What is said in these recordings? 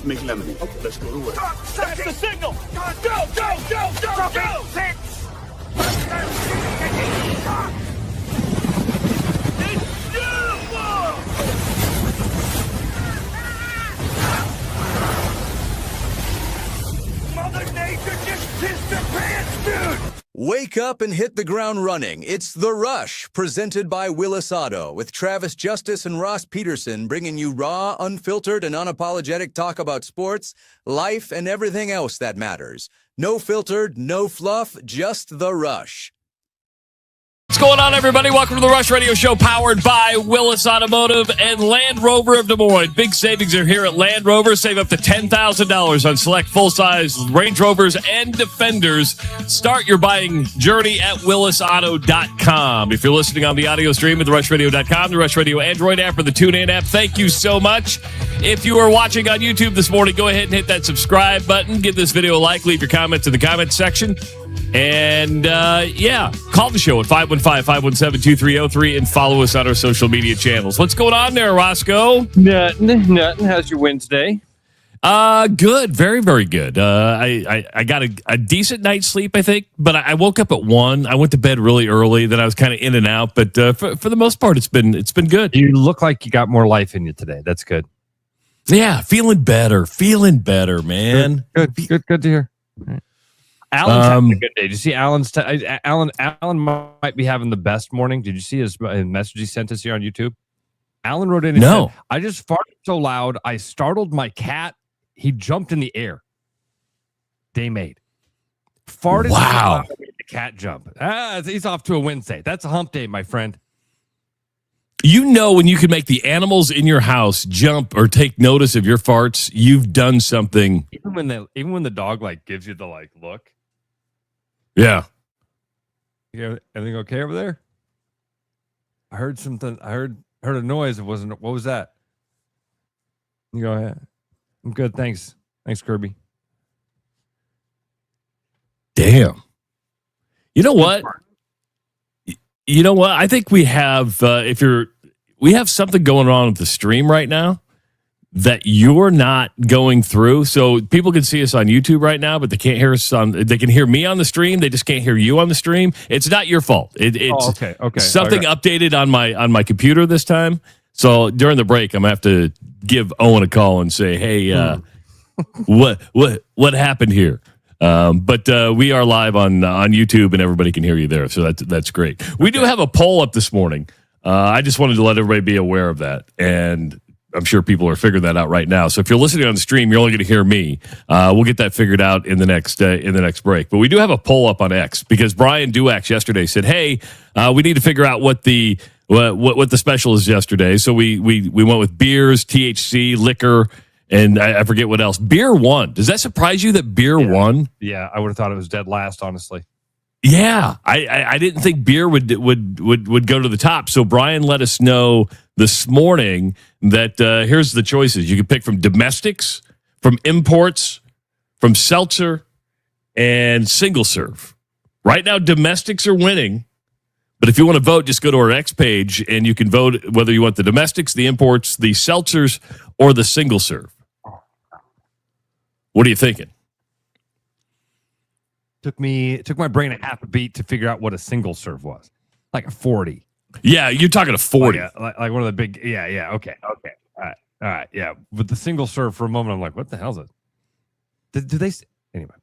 to make lemonade. Okay. Let's go to work. That's the signal! Go, go, go, go, go! Six! It's beautiful! Mother Nature just pissed her pants, dude! Wake up and hit the ground running. It's The Rush, presented by Willis Auto, with Travis Justice and Ross Peterson bringing you raw, unfiltered, and unapologetic talk about sports, life, and everything else that matters. No filtered, no fluff, just The Rush. What's going on, everybody? Welcome to the Rush Radio Show, powered by Willis Automotive and Land Rover of Des Moines. Big savings are here at Land Rover. Save up to $10,000 on select full-size Range Rovers and Defenders. Start your buying journey at willisauto.com. If you're listening on the audio stream at therushradio.com, the Rush Radio Android app, or the TuneIn app, thank you so much. If you are watching on YouTube this morning, go ahead and hit that subscribe button. Give this video a like. Leave your comments in the comments section. And, call the show at 515-517-2303 and follow us on our social media channels. What's going on there, Roscoe? Nothing. How's your Wednesday? Good. Very, very good. I got a decent night's sleep, I think, but I woke up at 1. I went to bed really early. Then I was kind of in and out, but for the most part, it's been good. You look like you got more life in you today. That's good. Yeah, feeling better, man. Good to hear. Right. Alan's having a good day. Did you see Alan's? Alan might be having the best morning. Did you see his message he sent us here on YouTube? Alan wrote in and said, I just farted so loud, I startled my cat. He jumped in the air. Day made. Farted so loud, the cat jump. He's off to a Wednesday. That's a hump day, my friend. You know, when you can make the animals in your house jump or take notice of your farts, you've done something. Even when the dog gives you the look. Yeah. Yeah. Everything okay over there? I heard something. I heard a noise. It wasn't. What was that? You go ahead. I'm good. Thanks. Thanks, Kirby. Damn. You know what? I think we have. We have something going on with the stream right now that you're not going through. So people can see us on YouTube right now, but they can't hear us they can hear me on the stream. They just can't hear you on the stream. It's not your fault. It's okay. Something updated on my computer this time. So during the break, I'm gonna have to give Owen a call and say, hey, what happened here? But we are live on YouTube, and everybody can hear you there. So that's great. We do have a poll up this morning. I just wanted to let everybody be aware of that, and I'm sure people are figuring that out right now. So if you're listening on the stream, you're only going to hear me. We'll get that figured out in the next break. But we do have a poll up on X because Brian Duax yesterday said, "Hey, we need to figure out what the special is yesterday." So we went with beers, THC, liquor, and I forget what else. Beer won. Does that surprise you that beer won? Yeah, I would have thought it was dead last, honestly. Yeah, I didn't think beer would go to the top. So Brian let us know this morning that here's the choices. You can pick from domestics, from imports, from seltzer, and single serve. Right now, domestics are winning. But if you want to vote, just go to our X page, and you can vote whether you want the domestics, the imports, the seltzers, or the single serve. What are you thinking? Took my brain a half a beat to figure out what a single serve was. Like a 40. Yeah, you're talking a 40. Like one of the big, yeah. Okay. All right, yeah. But the single serve for a moment, I'm like, what the hell is it? Do they, anyway.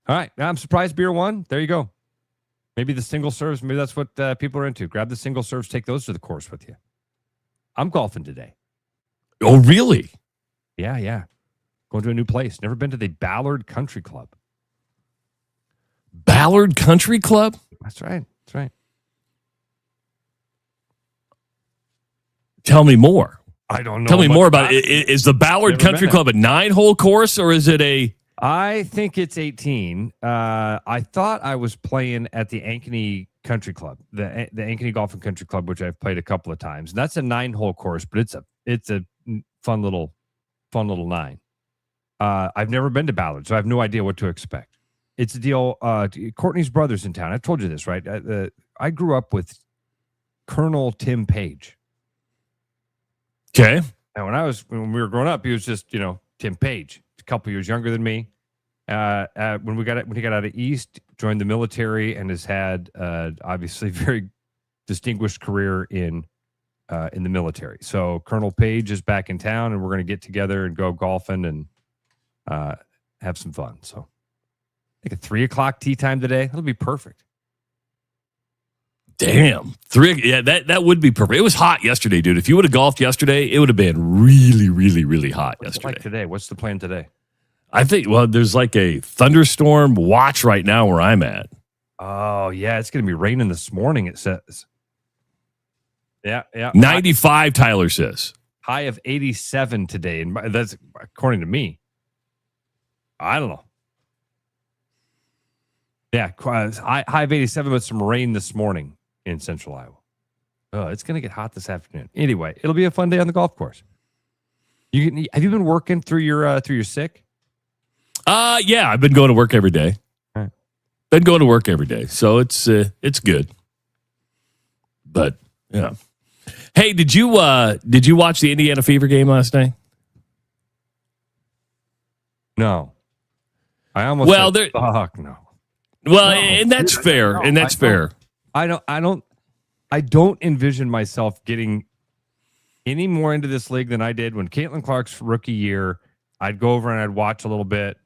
All right, now I'm surprised beer won. There you go. Maybe the single serves, maybe that's what people are into. Grab the single serves, take those to the course with you. I'm golfing today. Oh, really? Yeah. Going to a new place. Never been to the Ballard Country Club. Ballard Country Club? That's right. Tell me more. I don't know. Tell me more about it. Is the Ballard Country Club a 9-hole course, or is it a... I think it's 18. I thought I was playing at the Ankeny Country Club, the Ankeny Golf and Country Club, which I've played a couple of times. And that's a 9-hole course, but it's a fun little 9. I've never been to Ballard, so I have no idea what to expect. It's a deal. Courtney's brother's in town. I've told you this, right? I grew up with Colonel Tim Page. Okay. And when we were growing up, he was just, Tim Page, a couple years younger than me. When he got out of East, joined the military, and has had obviously very distinguished career in the military. So Colonel Page is back in town, and we're going to get together and go golfing and have some fun. So I think a 3:00 tee time today. That'll be perfect. Damn. That would be perfect. It was hot yesterday, dude. If you would have golfed yesterday, it would have been really, really, really hot yesterday. Like today? What's the plan today? I think, there's like a thunderstorm watch right now where I'm at. Oh, yeah. It's going to be raining this morning, it says. Yeah. 95, Tyler says. High of 87 today. And that's according to me. I don't know. Yeah. High of 87 with some rain this morning in central Iowa. Oh, it's going to get hot this afternoon. Anyway, it'll be a fun day on the golf course. Have you been working through your sick? Yeah, I've been going to work every day. All right. Been going to work every day, so it's good. But yeah. Hey, did you watch the Indiana Fever game last night? No. I almost said, fuck no. Well, no, and that's fair. No, and that's fair. I don't envision myself getting any more into this league than I did when Caitlin Clark's rookie year. I'd go over and I'd watch a little bit.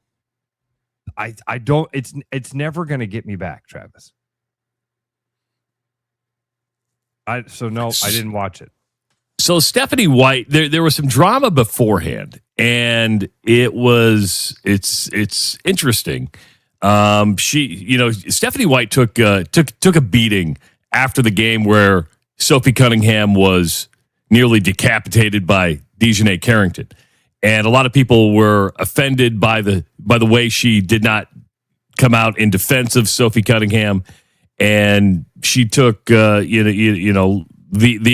I don't. It's never going to get me back, Travis. I didn't watch it. So Stephanie White, there was some drama beforehand, and it's interesting. Stephanie White took a beating after the game where Sophie Cunningham was nearly decapitated by Dejanay Carrington. And a lot of people were offended by the way she did not come out in defense of Sophie Cunningham, and she took the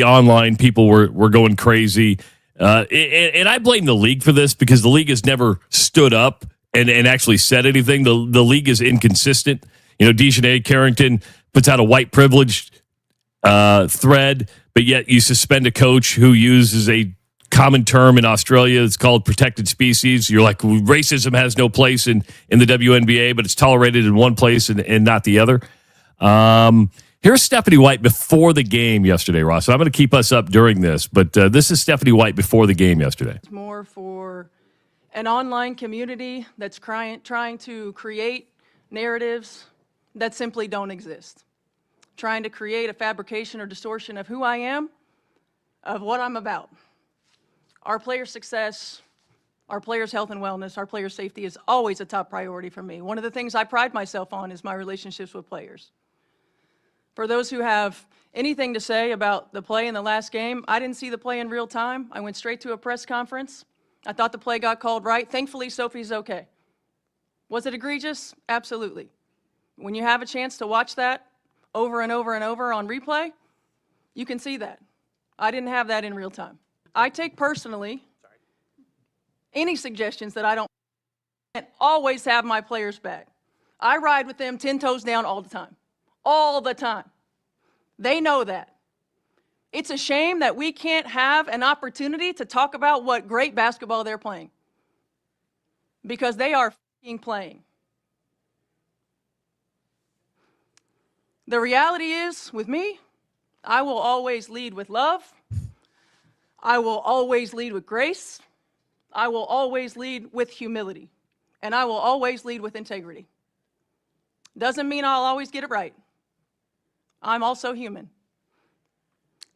online people were going crazy, and I blame the league for this because the league has never stood up and actually said anything. The league is inconsistent. Dejanay Carrington puts out a white privilege thread, but yet you suspend a coach who uses a common term in Australia. It's called protected species. You're like, racism has no place in the WNBA, but it's tolerated in one place and not the other. Here's Stephanie White before the game yesterday, Ross. So I'm going to keep us up during this, but this is Stephanie White before the game yesterday. It's more for an online community that's trying to create narratives that simply don't exist. Trying to create a fabrication or distortion of who I am, of what I'm about. Our players' success, our players' health and wellness, our players' safety is always a top priority for me. One of the things I pride myself on is my relationships with players. For those who have anything to say about the play in the last game, I didn't see the play in real time. I went straight to a press conference. I thought the play got called right. Thankfully, Sophie's okay. Was it egregious? Absolutely. When you have a chance to watch that over and over and over on replay, you can see that. I didn't have that in real time. I take personally any suggestions that I don't and always have my players back. I ride with them 10 toes down all the time. All the time. They know that. It's a shame that we can't have an opportunity to talk about what great basketball they're playing. Because they are playing. The reality is, with me, I will always lead with love. I will always lead with grace. I will always lead with humility. And I will always lead with integrity. Doesn't mean I'll always get it right. I'm also human.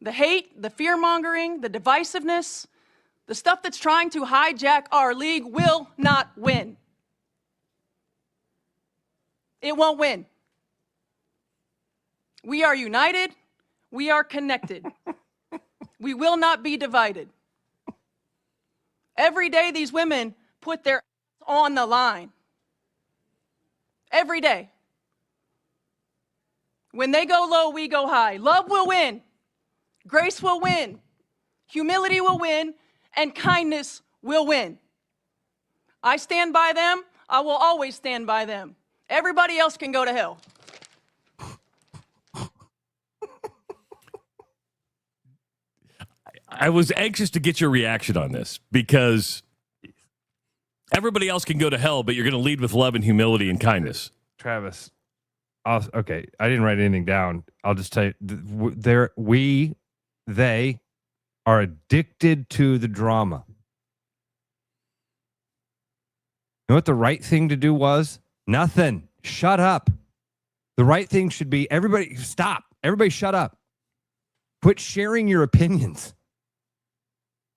The hate, the fear-mongering, the divisiveness, the stuff that's trying to hijack our league will not win. It won't win. We are united. We are connected. We will not be divided. Every day these women put their on the line. Every day. When they go low, we go high. Love will win. Grace will win. Humility will win. And kindness will win. I stand by them. I will always stand by them. Everybody else can go to hell. I was anxious to get your reaction on this because Everybody else can go to hell, but you're going to lead with love and humility and kindness. Travis. Okay, I didn't write anything down. I'll just tell you, they are addicted to the drama. You know what the right thing to do was? Nothing. Shut up. The right thing should be everybody stop. Everybody shut up. Quit sharing your opinions.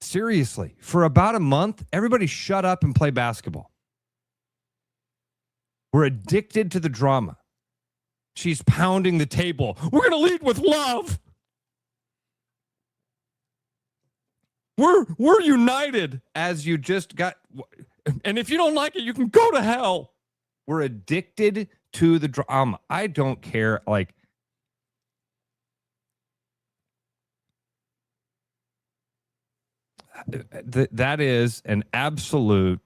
Seriously, for about a month, everybody shut up and play basketball. We're addicted to the drama. She's pounding the table. We're going to lead with love. We're united as you just got. And if you don't like it, you can go to hell. We're addicted to the drama. I don't care. Like, that is an absolute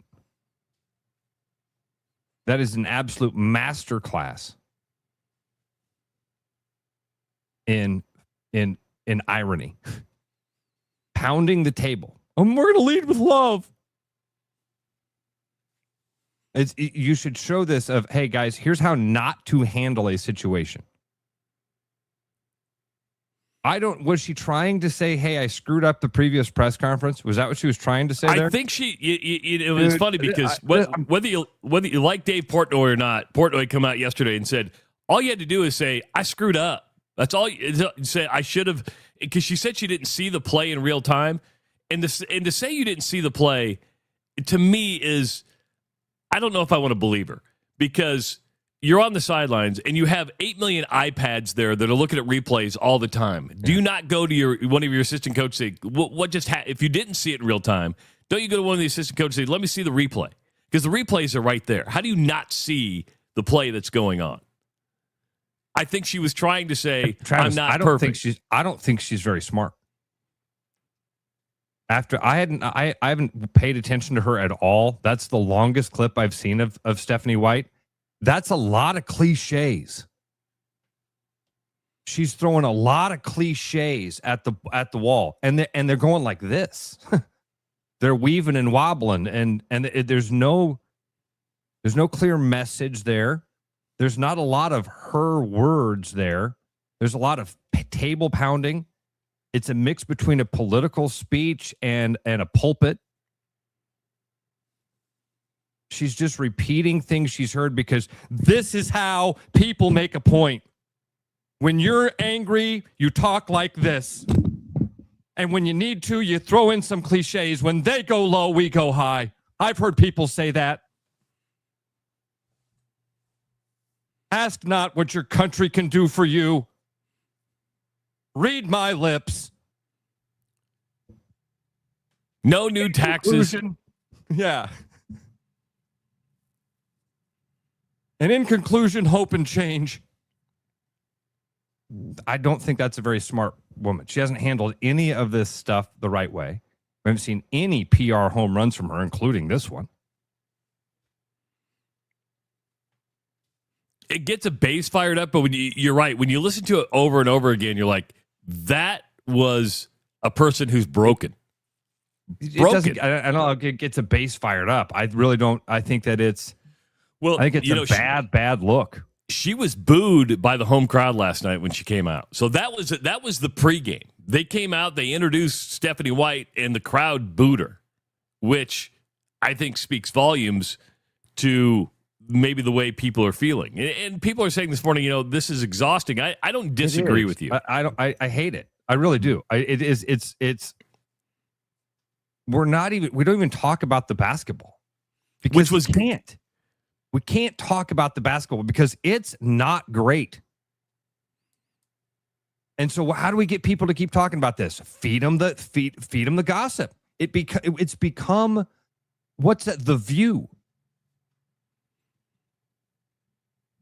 masterclass in irony. Pounding the table. We're going to lead with love. You should show this of, hey guys, here's how not to handle a situation. Was she trying to say, hey, I screwed up the previous press conference? Was that what she was trying to say there? I think it was funny because whether you like Dave Portnoy or not, Portnoy come out yesterday and said, all you had to do is say, I screwed up. That's all you say. I should have, because she said she didn't see the play in real time. And to say you didn't see the play, to me is, I don't know if I want to believe her, because you're on the sidelines and you have 8 million iPads there that are looking at replays all the time. Yeah. Do you not go to one of your assistant coaches and say, what just if you didn't see it in real time, don't you go to one of the assistant coaches and say, let me see the replay? Because the replays are right there. How do you not see the play that's going on? I think she was trying to say, Travis, I'm not perfect. I don't think she's very smart. I haven't paid attention to her at all. That's the longest clip I've seen of Stephanie White. That's a lot of cliches. She's throwing a lot of cliches at the wall, and they're going like this. They're weaving and wobbling, and there's no clear message there. There's not a lot of her words there. There's a lot of table pounding. It's a mix between a political speech and a pulpit. She's just repeating things she's heard because this is how people make a point. When you're angry, you talk like this. And when you need to, you throw in some cliches. When they go low, we go high. I've heard people say that. Ask not what your country can do for you. Read my lips. No new taxes. Yeah. And in conclusion, hope and change. I don't think that's a very smart woman. She hasn't handled any of this stuff the right way. We haven't seen any PR home runs from her, including this one. It gets a base fired up, but you're right. When you listen to it over and over again, you're like, that was a person who's broken. I don't know if it gets a base fired up. I really don't. I think that it's, I think it's a bad look. She was booed by the home crowd last night when she came out. So that was the pregame. They came out, they introduced Stephanie White, and the crowd booed her, which I think speaks volumes to maybe the way people are feeling. And people are saying this morning, this is exhausting. I don't disagree with you. I hate it. I really do. We don't even talk about the basketball. Which was we can't talk about the basketball because it's not great. And so how do we get people to keep talking about this? Feed them the gossip. It's become, what's that? The View.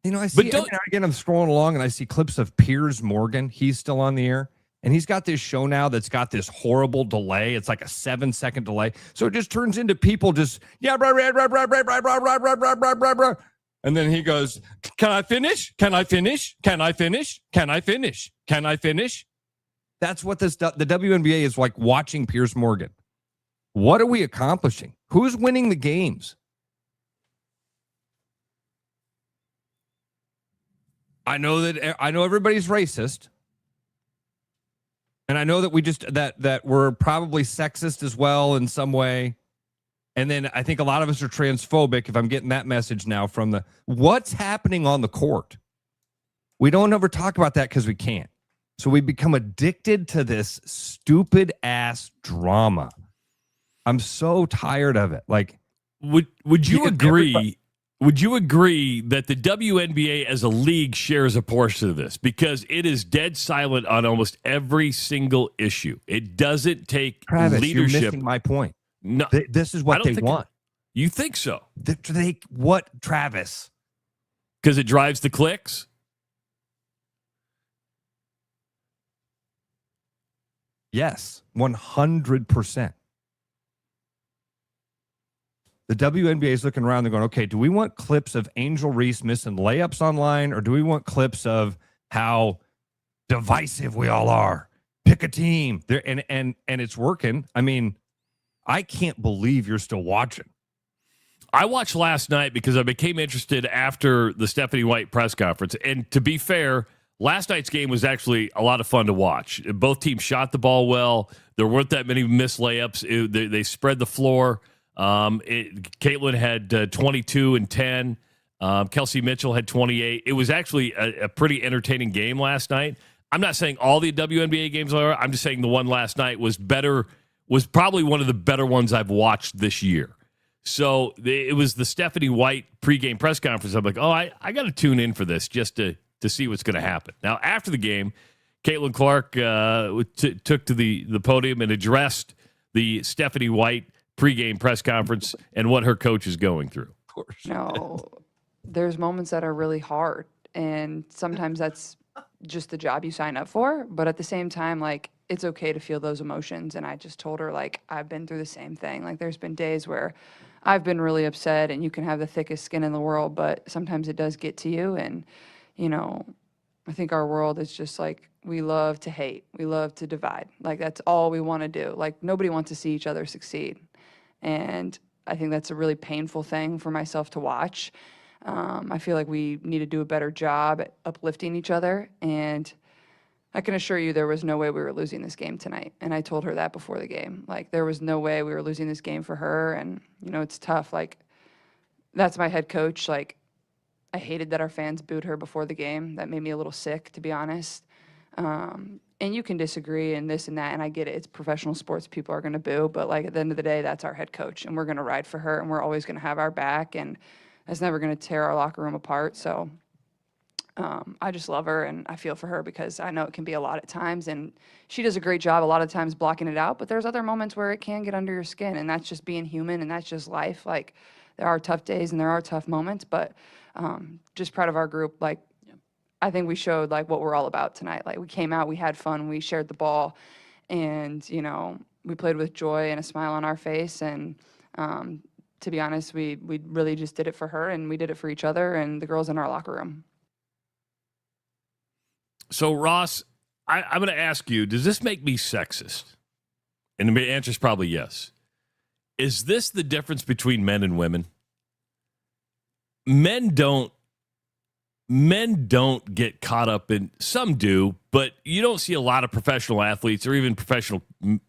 I see every now and again I'm scrolling along and I see clips of Piers Morgan. He's still on the air. And he's got this show now that's got this horrible delay. It's like a 7-second delay. So it just turns into people just, yeah, blah, blah, blah, blah, blah, blah, blah, blah, blah, blah, blah, blah. And then he goes, can I finish? Can I finish? Can I finish? Can I finish? Can I finish? That's what the WNBA is like watching Piers Morgan. What are we accomplishing? Who's winning the games? I know everybody's racist. And I know that that we're probably sexist as well in some way. And then I think a lot of us are transphobic, if I'm getting that message now from what's happening on the court. We don't ever talk about that because we can't. So we become addicted to this stupid ass drama. I'm so tired of it. Like, would you agree? Would you agree that the WNBA as a league shares a portion of this? Because it is dead silent on almost every single issue. It doesn't take Travis, leadership. You're missing my point. No, this is what they want. You think so? What, Travis? Because it drives the clicks? Yes, 100%. The WNBA is looking around. They're going, okay, do we want clips of Angel Reese missing layups online, or do we want clips of how divisive we all are? Pick a team. There and it's working. I mean, I can't believe you're still watching. I watched last night because I became interested after the Stephanie White press conference. And to be fair, last night's game was actually a lot of fun to watch. Both teams shot the ball well. There weren't that many missed layups. They spread the floor. Caitlin had 22 and 10. Kelsey Mitchell had 28. It was actually a pretty entertaining game last night. I'm not saying all the WNBA games are. I'm just saying the one last night was better. Was probably one of the better ones I've watched this year. So it was the Stephanie White pregame press conference. I'm like, oh, I got to tune in for this just to see what's going to happen. Now, after the game, Caitlin Clark took to the podium and addressed the Stephanie White pregame press conference and what her coach is going through. No, there's moments that are really hard, and sometimes that's just the job you sign up for. But at the same time, like, it's okay to feel those emotions. And I just told her, like, I've been through the same thing. Like, there's been days where I've been really upset, and you can have the thickest skin in the world, but sometimes it does get to you. And, you know, I think our world is just like, we love to hate. We love to divide. Like, that's all we want to do. Like, nobody wants to see each other succeed. And I think that's a really painful thing for myself to watch. I feel like we need to do a better job at uplifting each other. And I can assure you there was no way we were losing this game tonight. And I told her that before the game. Like, there was no way we were losing this game for her. And, you know, it's tough. Like, that's my head coach. Like, I hated that our fans booed her before the game. That made me a little sick, to be honest. And you can disagree and this and that, and I get it. It's professional sports. People are going to boo. But, like, at the end of the day, that's our head coach. And we're going to ride for her. And we're always going to have our back. And that's never going to tear our locker room apart. So I just love her, and I feel for her because I know it can be a lot at times, and she does a great job a lot of times blocking it out, but there's other moments where it can get under your skin, and that's just being human, and that's just life. Like, there are tough days and there are tough moments, but just proud of our group. Like, I think we showed, like, what we're all about tonight. Like, we came out, we had fun, we shared the ball, and, you know, we played with joy and a smile on our face, and to be honest, we really just did it for her, and we did it for each other and the girls in our locker room. So, Ross, I'm going to ask you, does this make me sexist? And the answer is probably yes. Is this the difference between men and women? Men don't get caught up in, some do, but you don't see a lot of professional athletes or even professional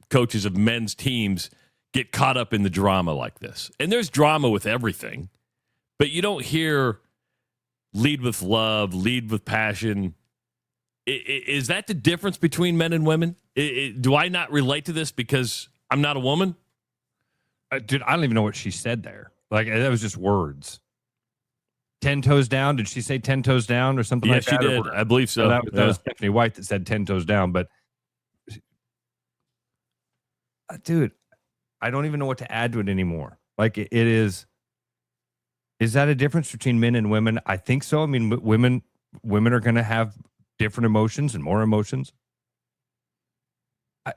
coaches of men's teams get caught up in the drama like this. And there's drama with everything, but you don't hear lead with love, lead with passion. Is that the difference between men and women? Do I not relate to this because I'm not a woman? Dude, I don't even know what she said there. Like, that was just words. 10 toes down. Did she say 10 toes down or something like that? Yeah, she did. I believe so. That was Stephanie White that said 10 toes down. But, dude, I don't even know what to add to it anymore. Like, it is that a difference between men and women? I think so. I mean, women are going to have different emotions and more emotions.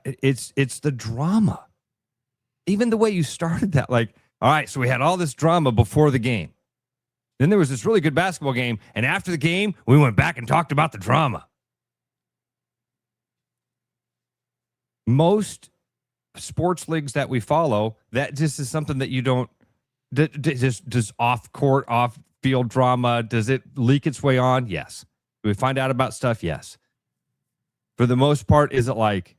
It's the drama. Even the way you started that, like, all right, so we had all this drama before the game. Then there was this really good basketball game, and after the game, we went back and talked about the drama. Most sports leagues that we follow, that just is something that you don't, does off-court, off-field drama, does it leak its way on? Yes. Do we find out about stuff? Yes. For the most part, is it like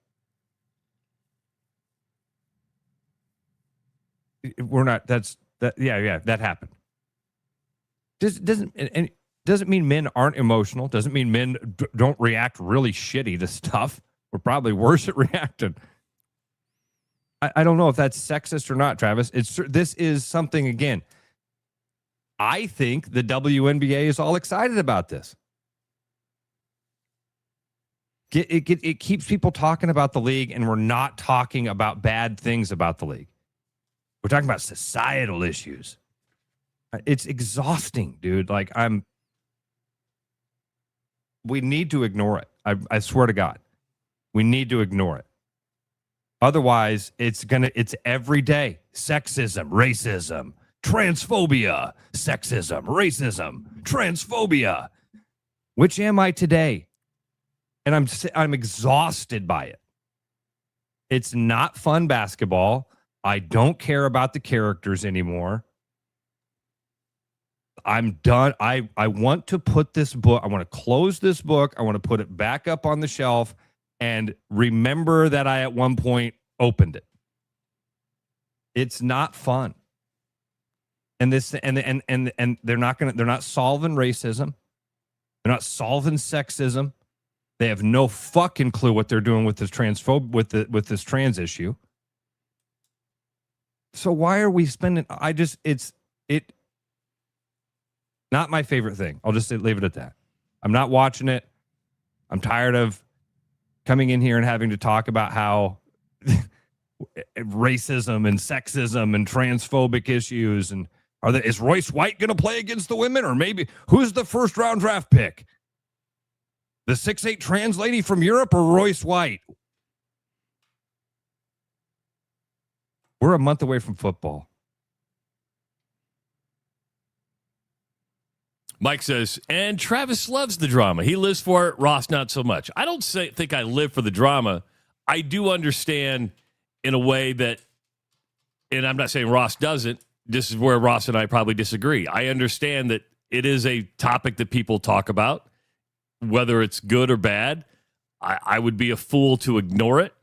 we're not? That's that. Yeah, that happened. Doesn't mean men aren't emotional. Doesn't mean men don't react really shitty to stuff. We're probably worse at reacting. I don't know if that's sexist or not, Travis. This is something, again, I think the WNBA is all excited about this. It keeps people talking about the league, and we're not talking about bad things about the league. We're talking about societal issues. It's exhausting, dude. Like, we need to ignore it. I swear to God, we need to ignore it. Otherwise, it's every day. Sexism, racism, transphobia, sexism, racism, transphobia. Which am I today? And I'm exhausted by it. It's not fun basketball. I don't care about the characters anymore. I'm done. I want to put this book, I want to close this book. I want to put it back up on the shelf and remember that I at one point opened it. It's not fun. And this and they're not solving racism. They're not solving sexism. They have no fucking clue what they're doing with this with this trans issue. So why are we spending it not my favorite thing. I'll just leave it at that. I'm not watching it. I'm tired of coming in here and having to talk about how racism and sexism and transphobic issues and is Royce White going to play against the women, or maybe who's the first round draft pick? The 6'8" trans lady from Europe or Royce White? We're a month away from football. Mike says, and Travis loves the drama. He lives for it. Ross, not so much. I don't think I live for the drama. I do understand in a way that, and I'm not saying Ross doesn't. This is where Ross and I probably disagree. I understand that it is a topic that people talk about, whether it's good or bad. I would be a fool to ignore it.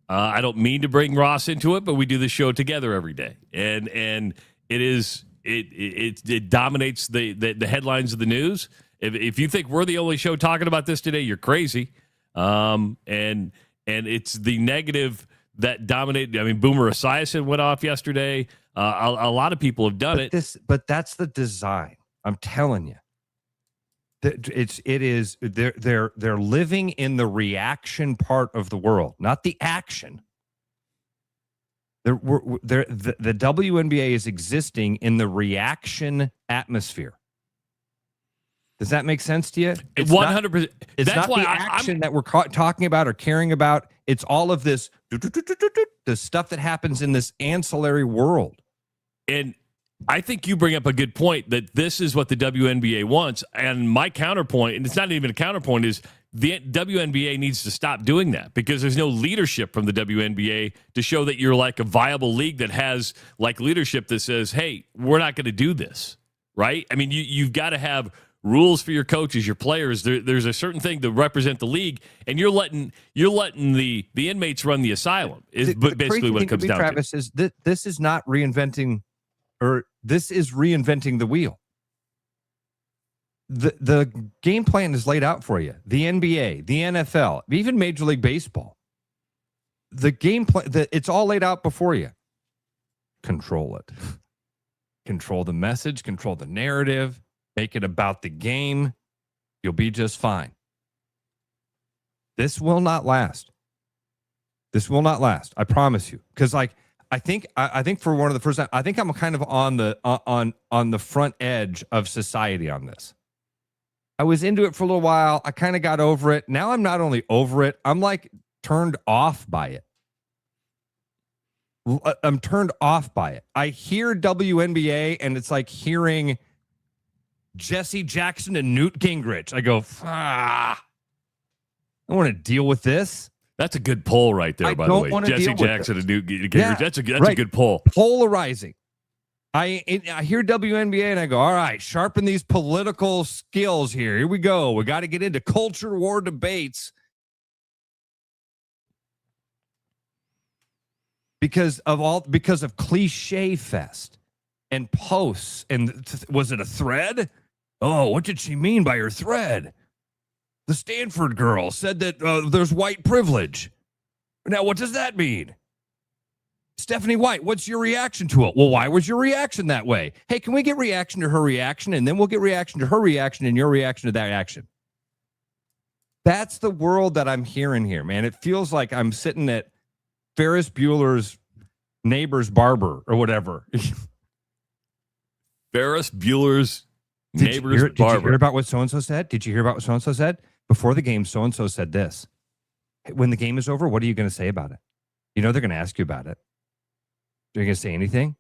I don't mean to bring Ross into it, but we do the show together every day. And it is... It dominates the headlines of the news. If you think we're the only show talking about this today, you're crazy. And it's the negative that dominated. I mean, Boomer Esiason went off yesterday. A lot of people have done it. But that's the design. I'm telling you. They're living in the reaction part of the world, not the action. The WNBA is existing in the reaction atmosphere. Does that make sense to you? 100%. It's not the action that we're talking about or caring about. It's all of this, the stuff that happens in this ancillary world. And I think you bring up a good point that this is what the WNBA wants. And my counterpoint, and it's not even a counterpoint, is the WNBA needs to stop doing that because there's no leadership from the WNBA to show that you're like a viable league that has like leadership that says, hey, we're not going to do this, right? I mean, you've got to have rules for your coaches, your players. There's a certain thing to represent the league, and you're letting the inmates run the asylum is basically what it comes down to. Travis, is that this is not reinventing, or this is reinventing the wheel. The game plan is laid out for you. The NBA, the NFL, even Major League Baseball. The game plan, it's all laid out before you. Control it. Control the message, control the narrative, make it about the game. You'll be just fine. This will not last. This will not last. I promise you. Because I think for one of the first time, I think I'm kind of on the front edge of society on this. I was into it for a little while. I kind of got over it. Now I'm not only over it, I'm like turned off by it. I'm turned off by it. I hear WNBA and it's like hearing Jesse Jackson and Newt Gingrich. I go, I don't want to deal with this. That's a good poll right there, by the way. Jesse Jackson and Newt Gingrich. Yeah, that's a good poll. Polarizing. I hear WNBA and I go, all right, sharpen these political skills here. Here we go. We got to get into culture war debates. Because of cliche fest and posts. And was it a thread? Oh, what did she mean by her thread? The Stanford girl said that there's white privilege. Now, what does that mean? Stephanie White, what's your reaction to it? Well, why was your reaction that way? Hey, can we get reaction to her reaction? And then we'll get reaction to her reaction and your reaction to that action. That's the world that I'm hearing here, man. It feels like I'm sitting at Ferris Bueller's neighbor's barber or whatever. Ferris Bueller's neighbor's barber. Did you hear about what so-and-so said? Did you hear about what so-and-so said? Before the game, so-and-so said this. When the game is over, what are you going to say about it? You know they're going to ask you about it. Are you going to say anything?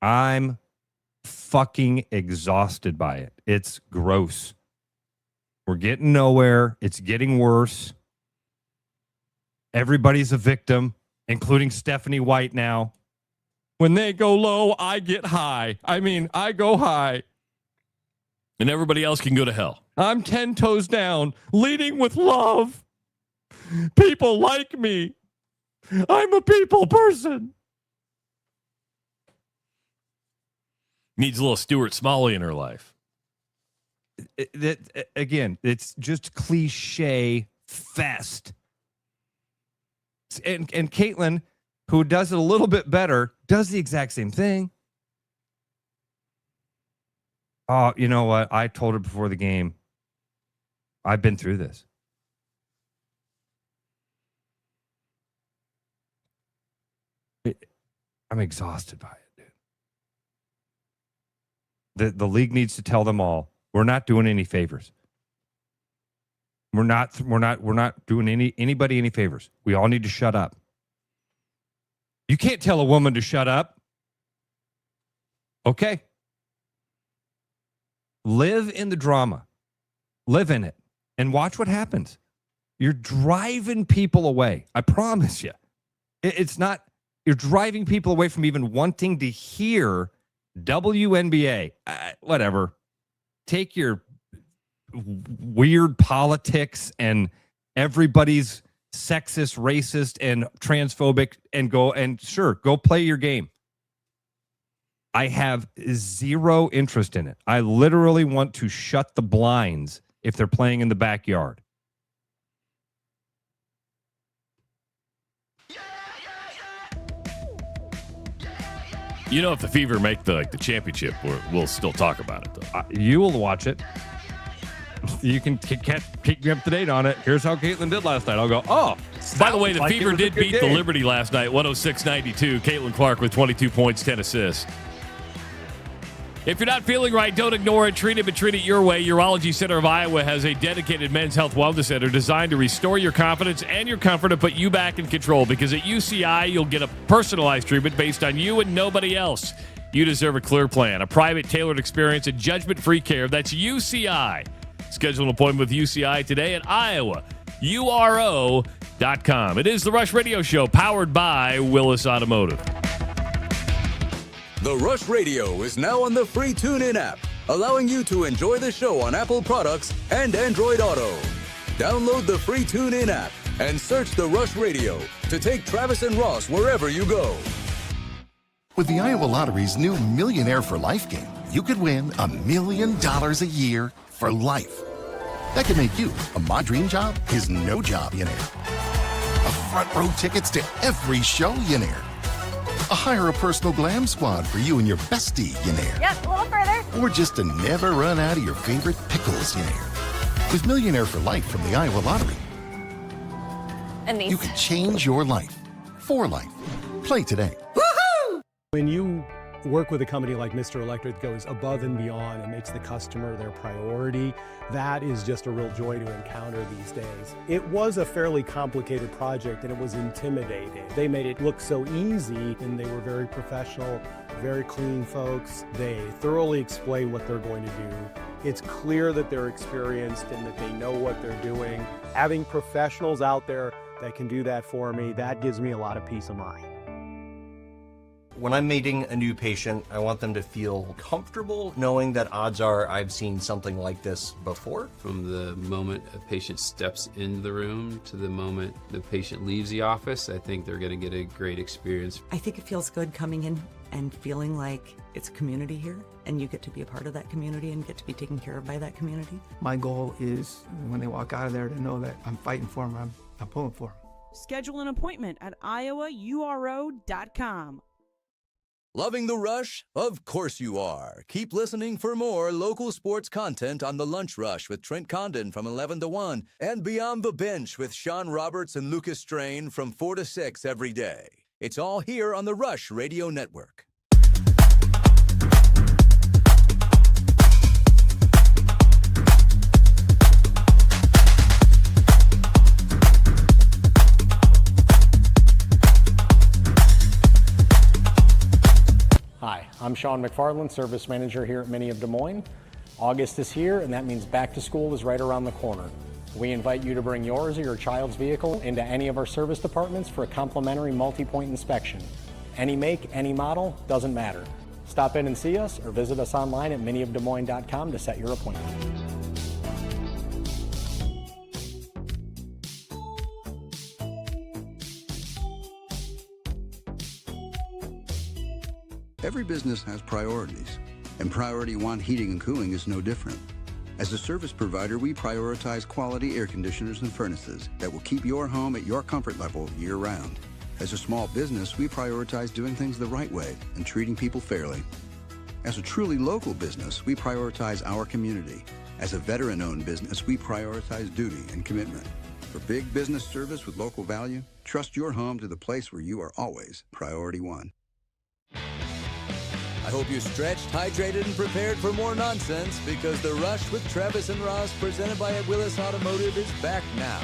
I'm fucking exhausted by it. It's gross. We're getting nowhere. It's getting worse. Everybody's a victim, including Stephanie White now. When they go low, I get high. I mean, I go high. And everybody else can go to hell. I'm 10 toes down, leading with love. People like me. I'm a people person. Needs a little Stuart Smalley in her life. Again, it's just cliche fest. And Caitlin, who does it a little bit better, does the exact same thing. Oh, you know what? I told her before the game, I've been through this. I'm exhausted by it, dude. The league needs to tell them all, we're not doing any favors. We're not doing anybody any favors. We all need to shut up. You can't tell a woman to shut up. Okay. Live in the drama. Live in it. And watch what happens. You're driving people away. I promise you. It's not, you're driving people away from even wanting to hear WNBA. Whatever. Take your weird politics and everybody's sexist, racist, and transphobic and go play your game. I have zero interest in it. I literally want to shut the blinds if they're playing in the backyard. You know, if the Fever make the championship, we'll still talk about it, though. You will watch it. You can keep me up to date on it. Here's how Caitlin did last night. I'll go, oh. By the way, the Fever did beat the Liberty last night, 106-92. Caitlin Clark with 22 points, 10 assists. If you're not feeling right, don't ignore it. Treat it, but treat it your way. Urology Center of Iowa has a dedicated men's health wellness center designed to restore your confidence and your comfort and put you back in control. Because at UCI, you'll get a personalized treatment based on you and nobody else. You deserve a clear plan, a private, tailored experience, and judgment-free care. That's UCI. Schedule an appointment with UCI today at iowauro.com. It is the Rush Radio Show, powered by Willis Automotive. The Rush Radio is now on the free TuneIn app, allowing you to enjoy the show on Apple products and Android Auto. Download the free TuneIn app and search The Rush Radio to take Travis and Ross wherever you go. With the Iowa Lottery's new Millionaire for Life game, you could win $1 million a year for life. That could make you a My Dream Job is No Job-ionaire, a front row tickets to every show-yonaire, a hire a personal glam squad for you and your bestie-yonaire. Yep, a little further. Or just to never run out of your favorite pickles-yonaire. With Millionaire for Life from the Iowa Lottery, And these. you can change your life for life. Play today. When you work with a company like Mr. Electric that goes above and beyond and makes the customer their priority, that is just a real joy to encounter these days. It was a fairly complicated project and it was intimidating. They made it look so easy and they were very professional, very clean folks. They thoroughly explain what they're going to do. It's clear that they're experienced and that they know what they're doing. Having professionals out there that can do that for me, that gives me a lot of peace of mind. When I'm meeting a new patient, I want them to feel comfortable knowing that odds are I've seen something like this before. From the moment a patient steps into the room to the moment the patient leaves the office, I think they're going to get a great experience. I think it feels good coming in and feeling like it's a community here, and you get to be a part of that community and get to be taken care of by that community. My goal is when they walk out of there to know that I'm fighting for them, I'm pulling for them. Schedule an appointment at iowauro.com. Loving the Rush? Of course you are. Keep listening for more local sports content on The Lunch Rush with Trent Condon from 11 to 1 and Beyond the Bench with Sean Roberts and Lucas Strain from 4 to 6 every day. It's all here on the Rush Radio Network. Hi, I'm Sean McFarland, Service Manager here at Mini of Des Moines. August is here, and that means back to school is right around the corner. We invite you to bring yours or your child's vehicle into any of our service departments for a complimentary multi-point inspection. Any make, any model, doesn't matter. Stop in and see us or visit us online at miniofdesmoines.com to set your appointment. Every business has priorities, and Priority One Heating and Cooling is no different. As a service provider, we prioritize quality air conditioners and furnaces that will keep your home at your comfort level year-round. As a small business, we prioritize doing things the right way and treating people fairly. As a truly local business, we prioritize our community. As a veteran-owned business, we prioritize duty and commitment. For big business service with local value, trust your home to the place where you are always Priority One. I hope you're stretched, hydrated, and prepared for more nonsense because The Rush with Travis and Ross, presented by Willis Automotive, is back now.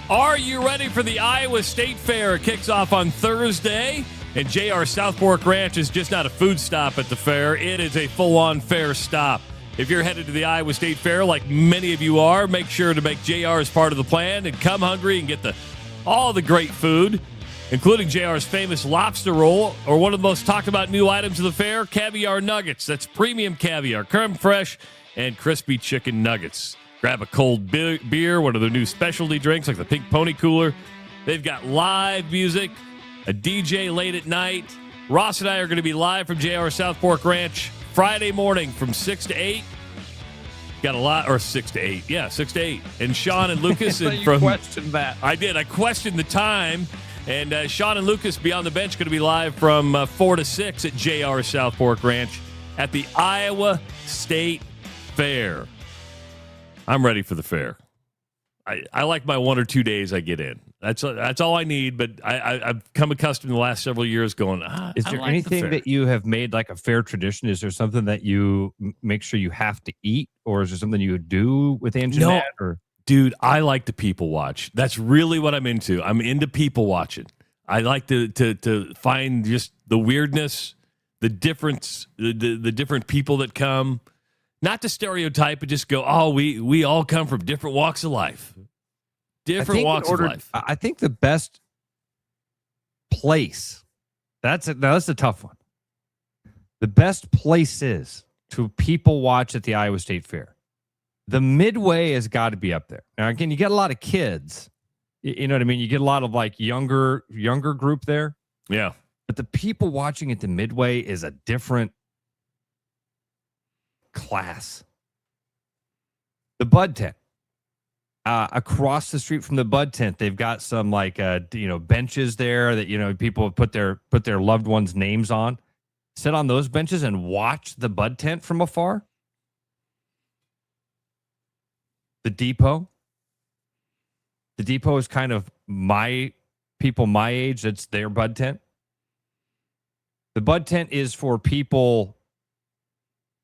Are you ready for the Iowa State Fair? It kicks off on Thursday, and JR South Fork Ranch is just not a food stop at the fair. It is a full-on fair stop. If you're headed to the Iowa State Fair, like many of you are, make sure to make JR as part of the plan and come hungry and get all the great food, including JR's famous lobster roll, or one of the most talked about new items of the fair, caviar nuggets. That's premium caviar, creme fraiche, and crispy chicken nuggets. Grab a cold beer, one of their new specialty drinks like the Pink Pony Cooler. They've got live music, a DJ late at night. Ross and I are going to be live from JR South Fork Ranch Friday morning from 6 to 8. Got a lot, or 6 to 8. Yeah, 6 to 8. And Sean and Lucas. You questioned that. I did. I questioned the time. And Sean and Lucas Beyond the Bench going to be live from 4 to 6 at JR South Fork Ranch at the Iowa State Fair. I'm ready for the fair. I like my 1 or 2 days I get in. That's all I need, but I've come accustomed the last several years going, is there anything that you have made like a fair tradition? Is there something that you make sure you have to eat, or is there something you would do with Angie? No. Dude, I like to people watch. That's really what I'm into. I'm into people watching. I like to find just the weirdness, the difference, the different people that come. Not to stereotype, but just go, oh, we all come from different walks of life. Different walks of life. I think the best place, that's a tough one. The best places to people watch at the Iowa State Fair. The Midway has got to be up there. Now, again, you get a lot of kids. You know what I mean? You get a lot of like younger group there. Yeah. But the people watching at the Midway is a different class. The Bud Tent. Across the street from the Bud Tent, they've got some like benches there that people put their loved ones' names on. Sit on those benches and watch the Bud Tent from afar. The Depot. The Depot is kind of people my age. That's their Bud Tent. The Bud Tent is for people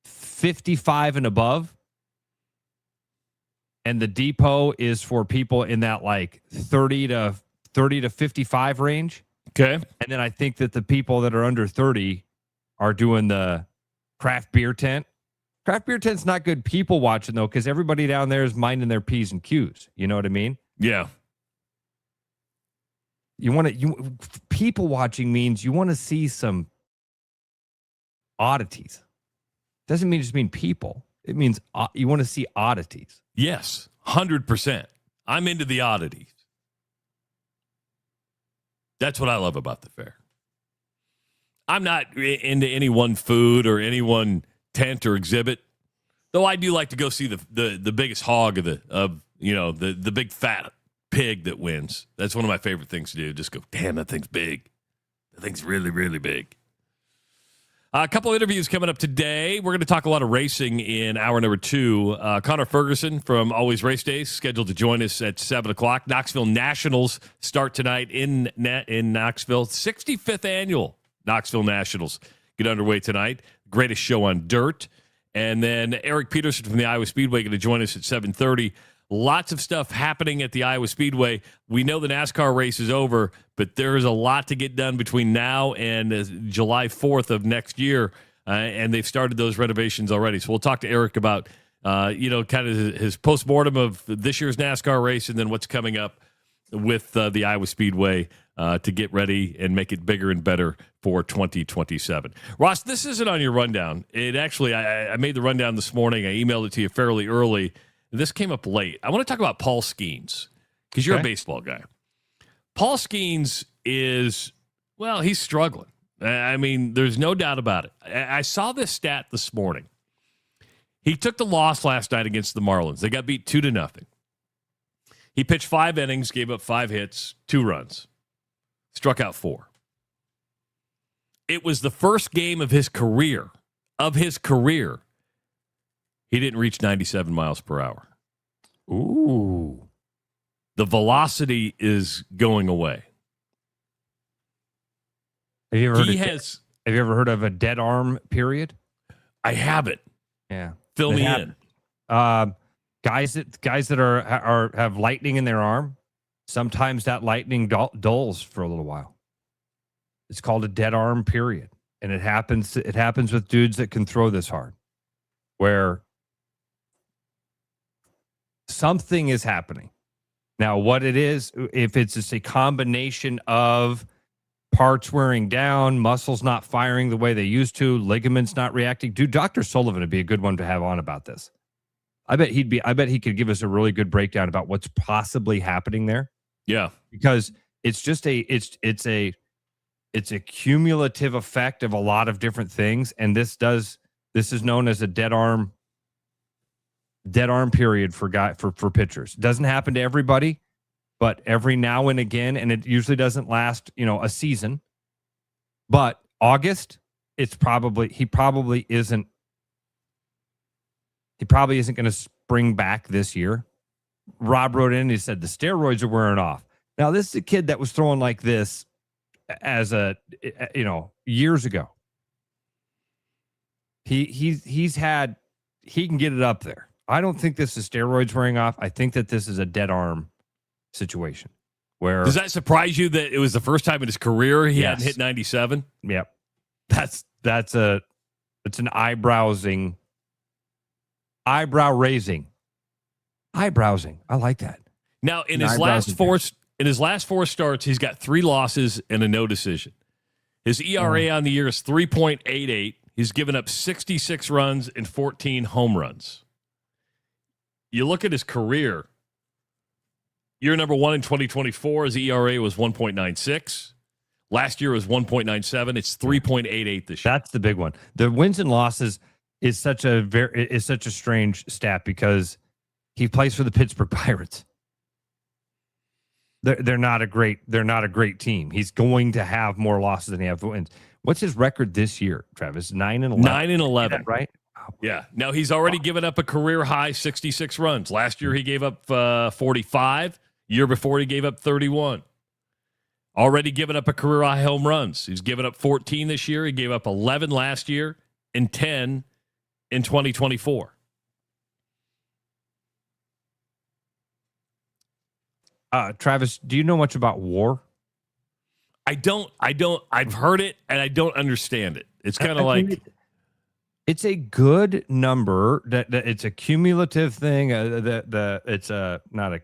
55 and above. And the Depot is for people in that like 30 to 55 range. Okay. And then I think that the people that are under 30 are doing the craft beer tent. Craft beer tent's not good people watching, though, because everybody down there is minding their P's and Q's. You know what I mean? Yeah. People watching means you want to see some oddities. Doesn't mean just mean people. It means you want to see oddities. Yes, 100%. I'm into the oddities. That's what I love about the fair. I'm not into any one food or any one tent or exhibit, though I do like to go see the biggest hog of the big fat pig that wins. That's one of my favorite things to do. Just go, damn, that thing's big. That thing's really, really big. A couple of interviews coming up today. We're going to talk a lot of racing in hour number 2. Connor Ferguson from Always Race Days scheduled to join us at 7 o'clock. Knoxville Nationals start tonight in Knoxville. 65th Annual Knoxville Nationals get underway tonight. Greatest show on dirt. And then Eric Peterson from the Iowa Speedway going to join us at 7:30. Lots of stuff happening at the Iowa Speedway. We know the NASCAR race is over, but there is a lot to get done between now and July 4th of next year, and they've started those renovations already. So we'll talk to Eric about, kind of his postmortem of this year's NASCAR race and then what's coming up with the Iowa Speedway to get ready and make it bigger and better for 2027. Ross, this isn't on your rundown. It actually, I made the rundown this morning. I emailed it to you fairly early. This came up late. I want to talk about Paul Skeens because you're a baseball guy. Paul Skeens is, well, he's struggling. I mean, there's no doubt about it. I saw this stat this morning. He took the loss last night against the Marlins. They got beat 2-0. He pitched 5 innings, gave up 5 hits, 2 runs, struck out 4. It was the first game of his career. He didn't reach 97 miles per hour. Ooh. The velocity is going away. Have you ever heard of a dead arm period? I haven't. Yeah. Fill me in. Guys that have lightning in their arm, sometimes that lightning dulls for a little while. It's called a dead arm period. And it happens with dudes that can throw this hard, where something is happening. Now, what it is, if it's just a combination of parts wearing down, muscles not firing the way they used to, ligaments not reacting, dude, Dr. Sullivan would be a good one to have on about this. I bet he could give us a really good breakdown about what's possibly happening there. Yeah. Because it's just it's a cumulative effect of a lot of different things. And this is known as a dead arm period for pitchers. Doesn't happen to everybody, but every now and again, and it usually doesn't last, a season. But August, he probably isn't going to spring back this year. Rob wrote in, he said the steroids are wearing off. Now, this is a kid that was throwing like this as years ago. He can get it up there. I don't think this is steroids wearing off. I think that this is a dead arm situation. Where does that surprise you that it was the first time in his career he hadn't hit 97? Yep. It's an eyebrow-raising. Eyebrowsing. I like that. Now, in his last 4 starts, he's got 3 losses and a no decision. His ERA on the year is 3.88. He's given up 66 runs and 14 home runs. You look at his career, year number 1 in 2024, his ERA was 1.96. Last year was 1.97. It's 3.88 this year. That's the big one. The wins and losses is such a strange stat because he plays for the Pittsburgh Pirates. They're not a great team. He's going to have more losses than he has wins. What's his record this year, Travis? 9-11. 9-11, right? Yeah. Now, he's already given up a career-high 66 runs. Last year, he gave up 45. Year before, he gave up 31. Already given up a career-high home runs. He's given up 14 this year. He gave up 11 last year and 10 in 2024. Travis, do you know much about WAR? I don't. I've heard it, and I don't understand it. It's kind of like... It's a good number. That it's a cumulative thing. It's not a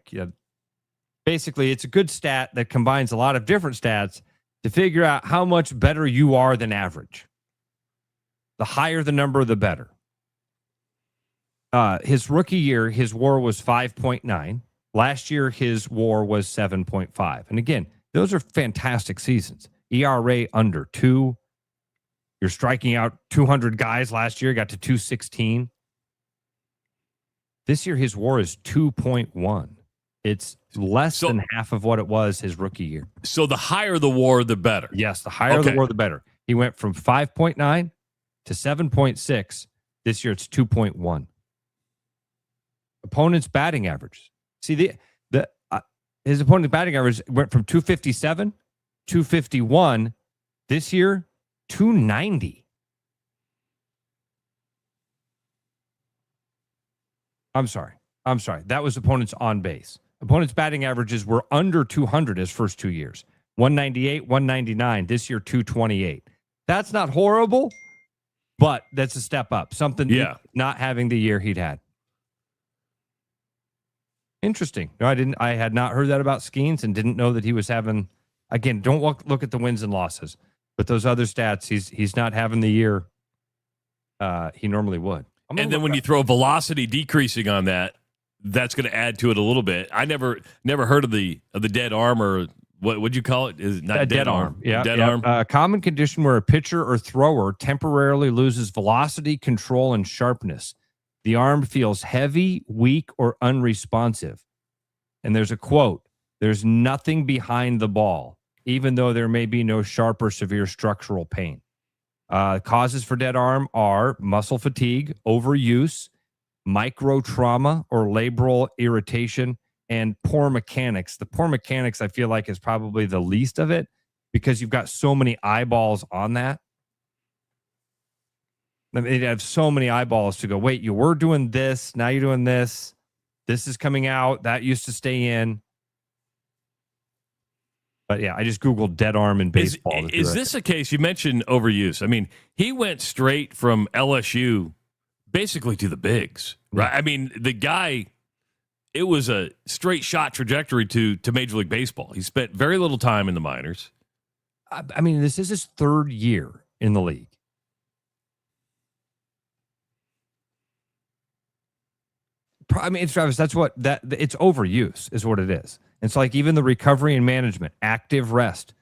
Basically, it's a good stat that combines a lot of different stats to figure out how much better you are than average. The higher the number, the better. His rookie year, his WAR was 5.9. Last year, his WAR was 7.5. And again, those are fantastic seasons. ERA under 2. You're striking out 200 guys last year, got to 216. This year, his WAR is 2.1. It's less than half of what it was his rookie year. So the higher the WAR, the better. Yes, the higher the WAR, the better. He went from 5.9 to 7.6. This year, it's 2.1. Opponent's batting average. See, his opponent's batting average went from 257, 251. This year, 290. I'm sorry. That was opponent's on base. Opponent's batting averages were under 200 his first 2 years. 198, 199. This year, 228. That's not horrible, but that's a step up. Something not having the year he'd had. Interesting. No, I had not heard that about Skeens and didn't know that he was having. Again, don't look at the wins and losses, but those other stats, he's not having the year he normally would. And then when you throw velocity decreasing on that, that's going to add to it a little bit. I never heard of the dead arm, or what'd you call it? Is it not a dead arm? Yeah, dead arm. A common condition where a pitcher or thrower temporarily loses velocity, control, and sharpness. The arm feels heavy, weak, or unresponsive. And there's a quote: "There's nothing behind the ball, even though there may be no sharp or severe structural pain." Causes for dead arm are muscle fatigue, overuse, micro trauma or labral irritation, and poor mechanics. The poor mechanics, I feel like, is probably the least of it because you've got so many eyeballs on that. I mean, you have so many eyeballs to go, wait, you were doing this, now you're doing this. This is coming out. That used to stay in. But yeah, I just Googled dead arm in baseball. Is this a case? You mentioned overuse. I mean, he went straight from LSU basically to the bigs, right? I mean, the guy, it was a straight shot trajectory to Major League Baseball. He spent very little time in the minors. I mean, this is his third year in the league. I mean, Travis, it's overuse is what it is. It's like even the recovery and management, active rest,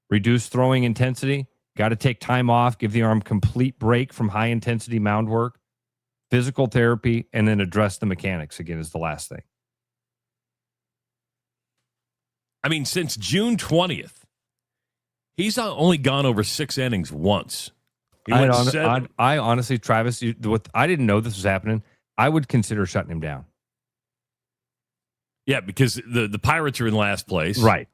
reduce throwing intensity, got to take time off, give the arm complete break from high intensity mound work, physical therapy, and then address the mechanics again is the last thing. I mean, since June 20th, he's only gone over 6 innings once. I honestly, Travis, I didn't know this was happening. I would consider shutting him down. Yeah, because the Pirates are in last place. Right.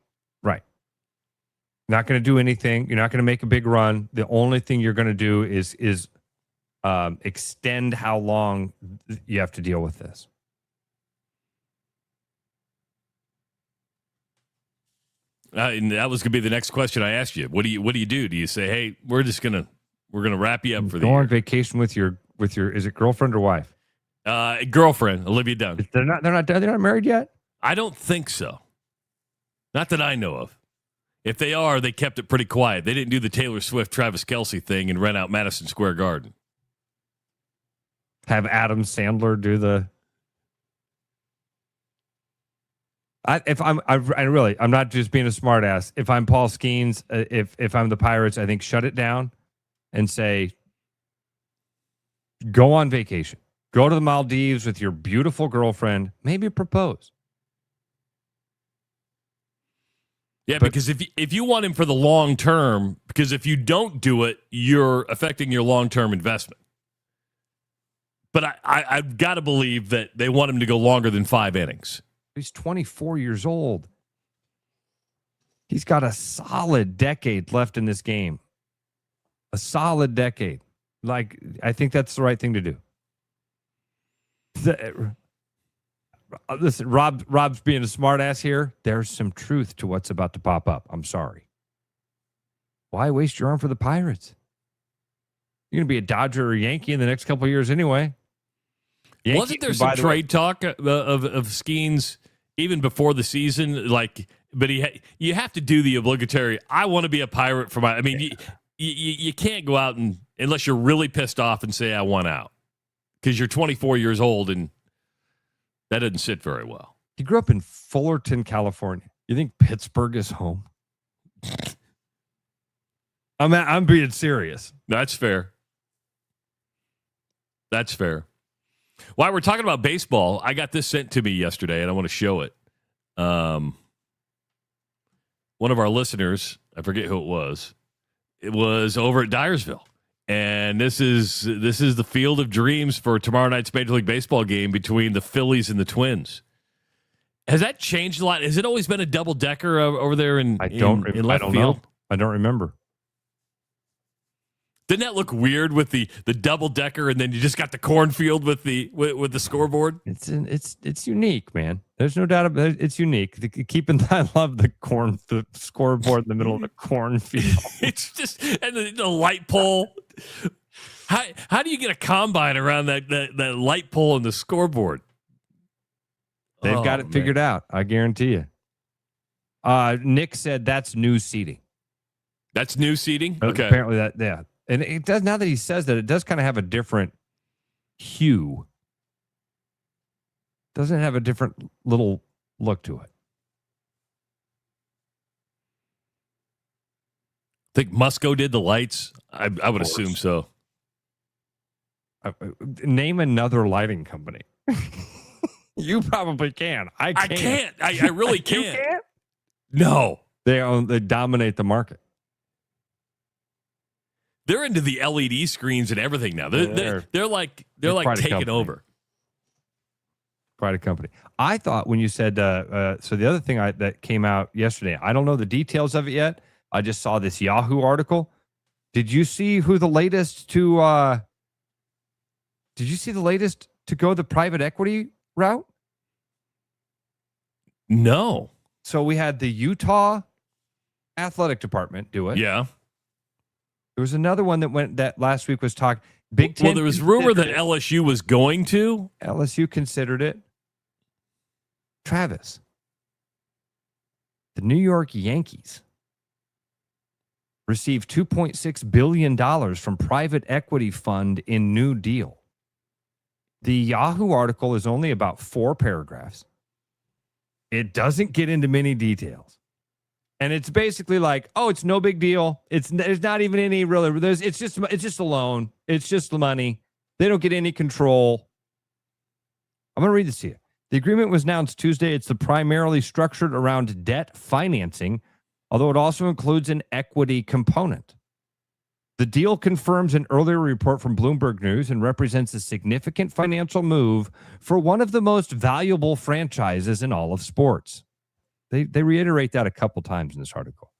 Not going to do anything. You're not going to make a big run. The only thing you're going to do is extend how long you have to deal with this. And that was going to be the next question I asked you. What do you do? Do you say, hey, we're going to wrap you up for the year? Go on vacation with your is it girlfriend or wife? Girlfriend, Olivia Dunn. They're not married yet? I don't think so. Not that I know of. If they are, they kept it pretty quiet. They didn't do the Taylor Swift, Travis Kelce thing and rent out Madison Square Garden. Have Adam Sandler do the. I'm not just being a smartass. If I'm Paul Skeens, if I'm the Pirates, I think shut it down and say, go on vacation. Go to the Maldives with your beautiful girlfriend. Maybe propose. Yeah, because if you want him for the long term, because if you don't do it, you're affecting your long-term investment. But I've got to believe that they want him to go longer than 5 innings. He's 24 years old. He's got a solid decade left in this game. A solid decade. Like, I think that's the right thing to do. Listen, Rob's being a smartass here. There's some truth to what's about to pop up. I'm sorry. Why waste your arm for the Pirates? You're going to be a Dodger or Yankee in the next couple of years anyway. Wasn't there some trade talk of Skeens even before the season, like, but you have to do the obligatory. I want to be a pirate for my. I mean, you can't go out and unless you're really pissed off and say I want out because you're 24 years old and that doesn't sit very well. He grew up in Fullerton, California. You think Pittsburgh is home? I'm being serious. That's fair. That's fair. While we're talking about baseball, I got this sent to me yesterday, and I want to show it. One of our listeners, I forget who it was over at Dyersville. And this is the field of dreams for tomorrow night's Major League Baseball game between the Phillies and the Twins. Has that changed a lot? Has it always been a double-decker over there in left field? Know. I don't remember. Didn't that look weird with the double-decker and then you just got the cornfield with the scoreboard? It's unique, man. There's no doubt about it. It's unique. I love the scoreboard in the middle of the cornfield. It's just and the light pole. How do you get a combine around that light pole and the scoreboard? They've got it figured out. I guarantee you. Nick said that's new seating. That's new seating? Okay. Apparently yeah. And it does, now that he says that, it does kind of have a different hue. Doesn't it have a different little look to it? Think Musco did the lights? I would assume so. Name another lighting company. You probably can. I can't. I really can't. You can't? No. They dominate the market. They're into the LED screens and everything now. They're like taking over. Quite a company. I thought when you said so the other thing that came out yesterday, I don't know the details of it yet. I just saw this Yahoo article. Did you see who the latest to Did you see the latest to go the private equity route? No. So we had the Utah Athletic Department do it. Yeah. There was another one that last week was talked. Big Ten. Well, there was rumor that LSU was going to. LSU considered it. Travis, the New York Yankees received $2.6 billion from private equity fund in new deal. The Yahoo article is only about 4 paragraphs. It doesn't get into many details. And it's basically like, oh, it's no big deal. There's not even any really. It's just a loan. It's just the money. They don't get any control. I'm going to read this to you. The agreement was announced Tuesday. It's primarily structured around debt financing, although it also includes an equity component. The deal confirms an earlier report from Bloomberg News and represents a significant financial move for one of the most valuable franchises in all of sports. They reiterate that a couple times in this article.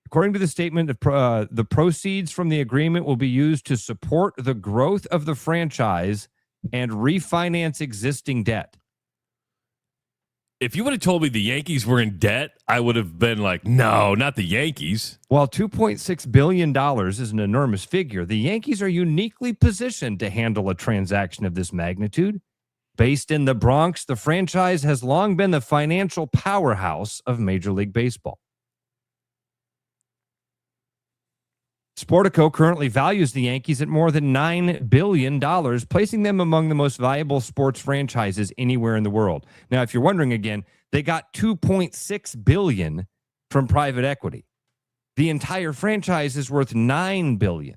According to the statement, the proceeds from the agreement will be used to support the growth of the franchise and refinance existing debt. If you would have told me the Yankees were in debt, I would have been like, no, not the Yankees. While $2.6 billion is an enormous figure, the Yankees are uniquely positioned to handle a transaction of this magnitude. Based in the Bronx, the franchise has long been the financial powerhouse of Major League Baseball. Sportico currently values the Yankees at more than $9 billion, placing them among the most valuable sports franchises anywhere in the world. Now, if you're wondering again, they got $2.6 billion from private equity. The entire franchise is worth $9 billion.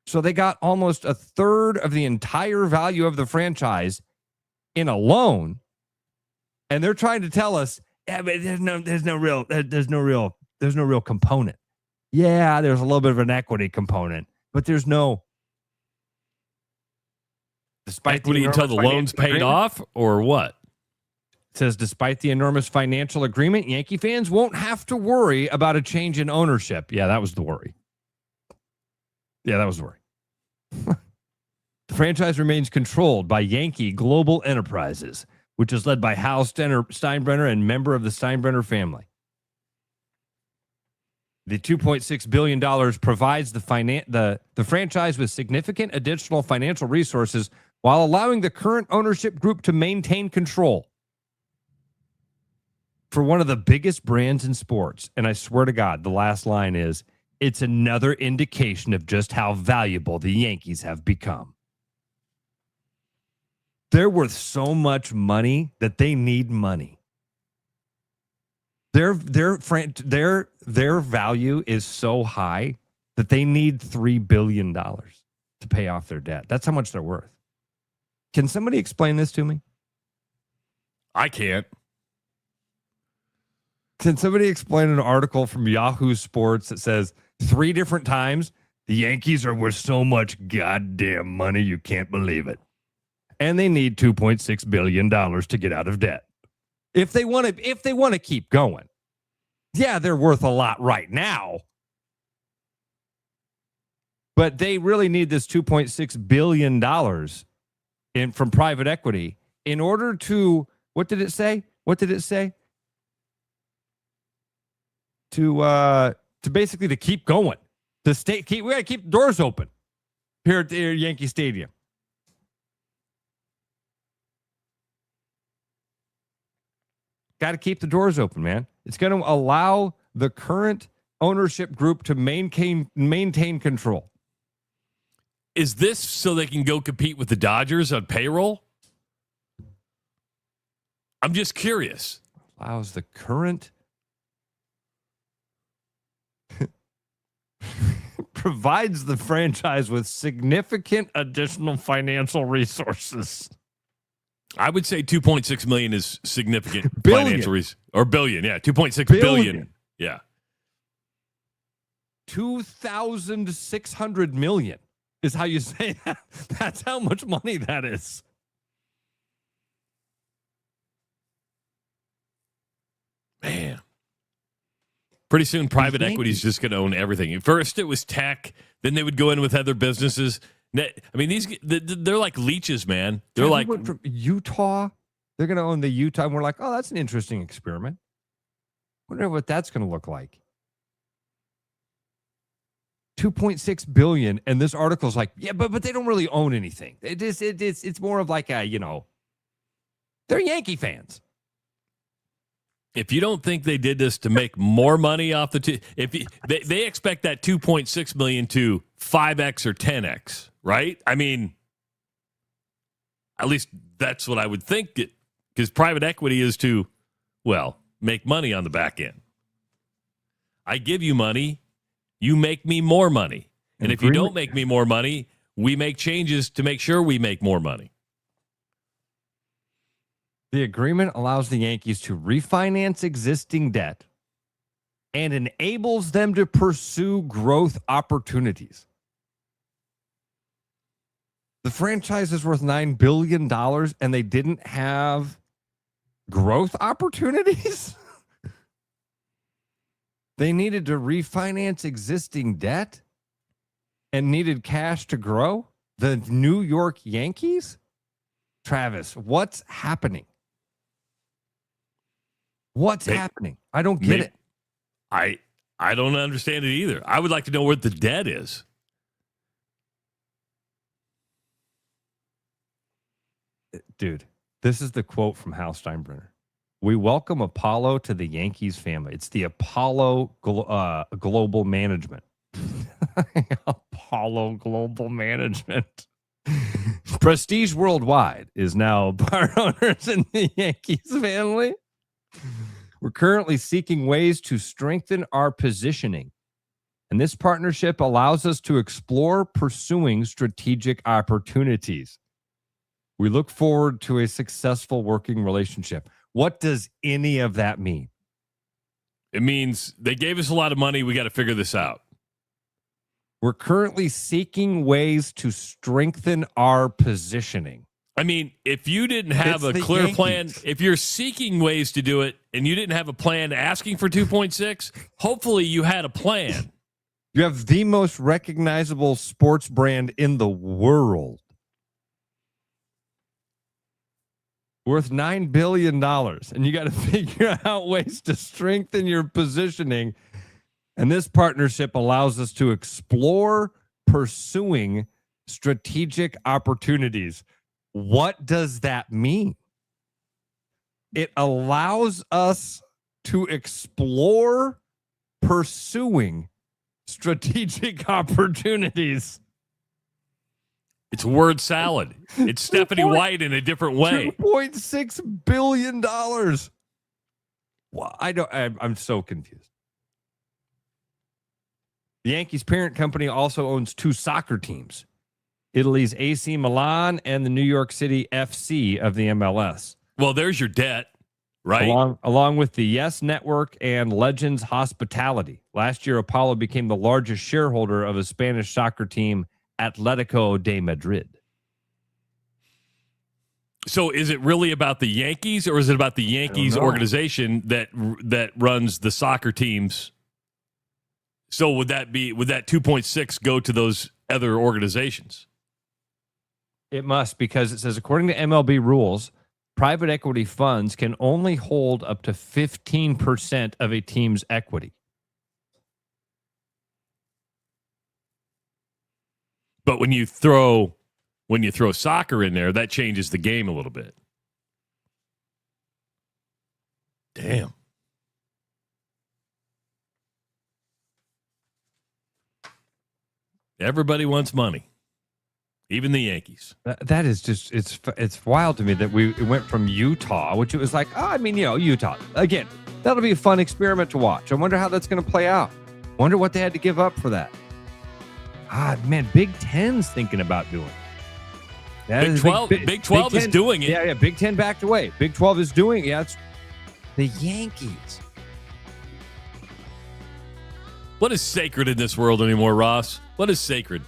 So they got almost a third of the entire value of the franchise in a loan, and they're trying to tell us, yeah, but there's no real component. Yeah, there's a little bit of an equity component, but there's no equity until the loan's paid off, or what? It says, despite the enormous financial agreement, Yankee fans won't have to worry about a change in ownership. Yeah, that was the worry. The franchise remains controlled by Yankee Global Enterprises, which is led by Hal Steinbrenner and member of the Steinbrenner family. The $2.6 billion provides the franchise with significant additional financial resources while allowing the current ownership group to maintain control. for one of the biggest brands in sports. And I swear to God, the last line is, it's another indication of just how valuable the Yankees have become. They're worth so much money that they need money. Their value is so high that they need $3 billion to pay off their debt. That's how much they're worth. Can somebody explain this to me? I can't. Can somebody explain an article from Yahoo Sports that says 3 different times the Yankees are worth so much goddamn money you can't believe it, and they need $2.6 billion to get out of debt if they want to keep going? Yeah, they're worth a lot right now, but they really need this $2.6 billion from private equity in order to, what did it say? To basically to keep going, we got to keep the doors open here at the Yankee Stadium. Got to keep the doors open, man. It's going to allow the current ownership group to maintain control. Is this so they can go compete with the Dodgers on payroll? I'm just curious. Allows the current provides the franchise with significant additional financial resources. I would say 2.6 million is significant Billion. financial or billion. Yeah, 2.6 billion. Yeah. 2,600 million is how you say that. That's how much money that is. Man. Pretty soon, private equity is just going to own everything. First, it was tech. Then they would go in with other businesses. I mean, they're like leeches, man. They're like from Utah. They're going to own the Utah. And we're like, oh, that's an interesting experiment. Wonder what that's going to look like. 2.6 billion, and this article's like, yeah, but they don't really own anything. It's more of like a, they're Yankee fans. If you don't think they did this to make more money off they expect that 2.6 million to 5x or 10x, right? I mean, at least that's what I would think. Because private equity is to, make money on the back end. I give you money, you make me more money, and if you don't make me more money, we make changes to make sure we make more money. The agreement allows the Yankees to refinance existing debt and enables them to pursue growth opportunities. The franchise is worth $9 billion and they didn't have growth opportunities? They needed to refinance existing debt and needed cash to grow? The New York Yankees? Travis, what's happening? What's happening? I don't get it. I don't understand it either. I would like to know where the debt is. Dude, this is the quote from Hal Steinbrenner. We welcome Apollo to the Yankees family. It's the Apollo Global Management. Apollo Global Management. Prestige Worldwide is now part owners in the Yankees family. We're currently seeking ways to strengthen our positioning, and this partnership allows us to explore pursuing strategic opportunities. We look forward to a successful working relationship. What does any of that mean? It means they gave us a lot of money. We got to figure this out. We're currently seeking ways to strengthen our positioning. I mean, if you didn't have a clear plan, if you're seeking ways to do it and you didn't have a plan asking for 2.6, hopefully you had a plan. You have the most recognizable sports brand in the world. Worth $9 billion. And you got to figure out ways to strengthen your positioning. And this partnership allows us to explore pursuing strategic opportunities. What does that mean? It allows us to explore pursuing strategic opportunities. It's word salad. It's Stephanie White in a different way. $2.6 billion. Well, I'm so confused. The Yankees' parent company also owns 2 soccer teams, Italy's AC Milan and the New York City FC of the MLS. Well, there's your debt, right? Along with the Yes Network and Legends Hospitality. Last year, Apollo became the largest shareholder of a Spanish soccer team, Atletico de Madrid. So is it really about the Yankees, or is it about the Yankees organization that runs the soccer teams? So would that 2.6 go to those other organizations? It must, because it says, according to MLB rules, private equity funds can only hold up to 15% of a team's equity. But when you throw soccer in there, that changes the game a little bit. Damn. Everybody wants money, even the Yankees. That is just, it's wild to me that it went from Utah, which it was like, Utah. Again, that'll be a fun experiment to watch. I wonder how that's going to play out. Wonder what they had to give up for that. Man, Big Ten's thinking about doing it. Big 12 is doing it. Yeah, Big Ten backed away. Big 12 is doing it. Yeah, it's the Yankees. What is sacred in this world anymore, Ross? What is sacred?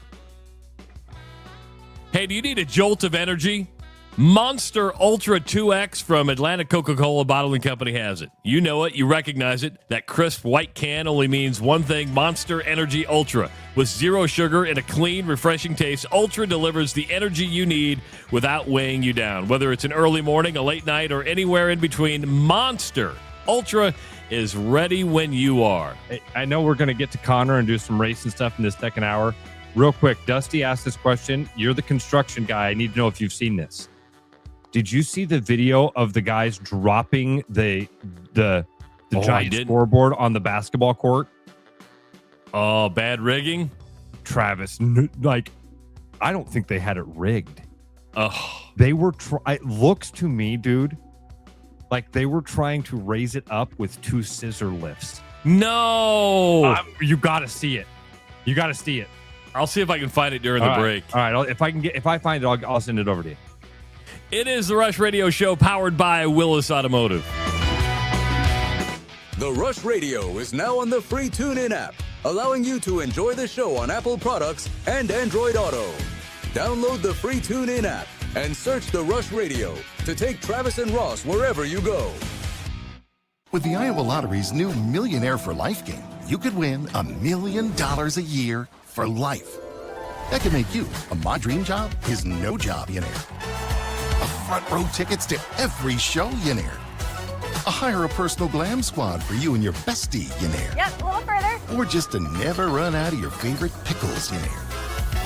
Hey, do you need a jolt of energy? Monster Ultra 2X from Atlanta Coca-Cola Bottling Company has it. You know it. You recognize it. That crisp white can only means one thing: Monster Energy Ultra. With 0 sugar and a clean, refreshing taste, Ultra delivers the energy you need without weighing you down. Whether it's an early morning, a late night, or anywhere in between, Monster Ultra is ready when you are. I know we're going to get to Connor and do some racing stuff in this second hour. Real quick, Dusty asked this question. You're the construction guy. I need to know if you've seen this. Did you see the video of the guys dropping the giant scoreboard on the basketball court? Oh, bad rigging? Travis, I don't think they had it rigged. Oh. They were, it looks to me, dude, like they were trying to raise it up with 2 scissor lifts. No! You got to see it. You got to see it. I'll see if I can find it during the break. All right. If I find it, I'll send it over to you. It is the Rush Radio Show, powered by Willis Automotive. The Rush Radio is now on the free TuneIn app, allowing you to enjoy the show on Apple products and Android Auto. Download the free TuneIn app and search The Rush Radio to take Travis and Ross wherever you go. With the Iowa Lottery's new Millionaire for Life game, you could win $1 million a year for life. That could make you my dream job is no job, you know. Front row tickets to every show, you know. Hire a personal glam squad for you and your bestie, you know. Yep, a little further. Or just to never run out of your favorite pickles, you know.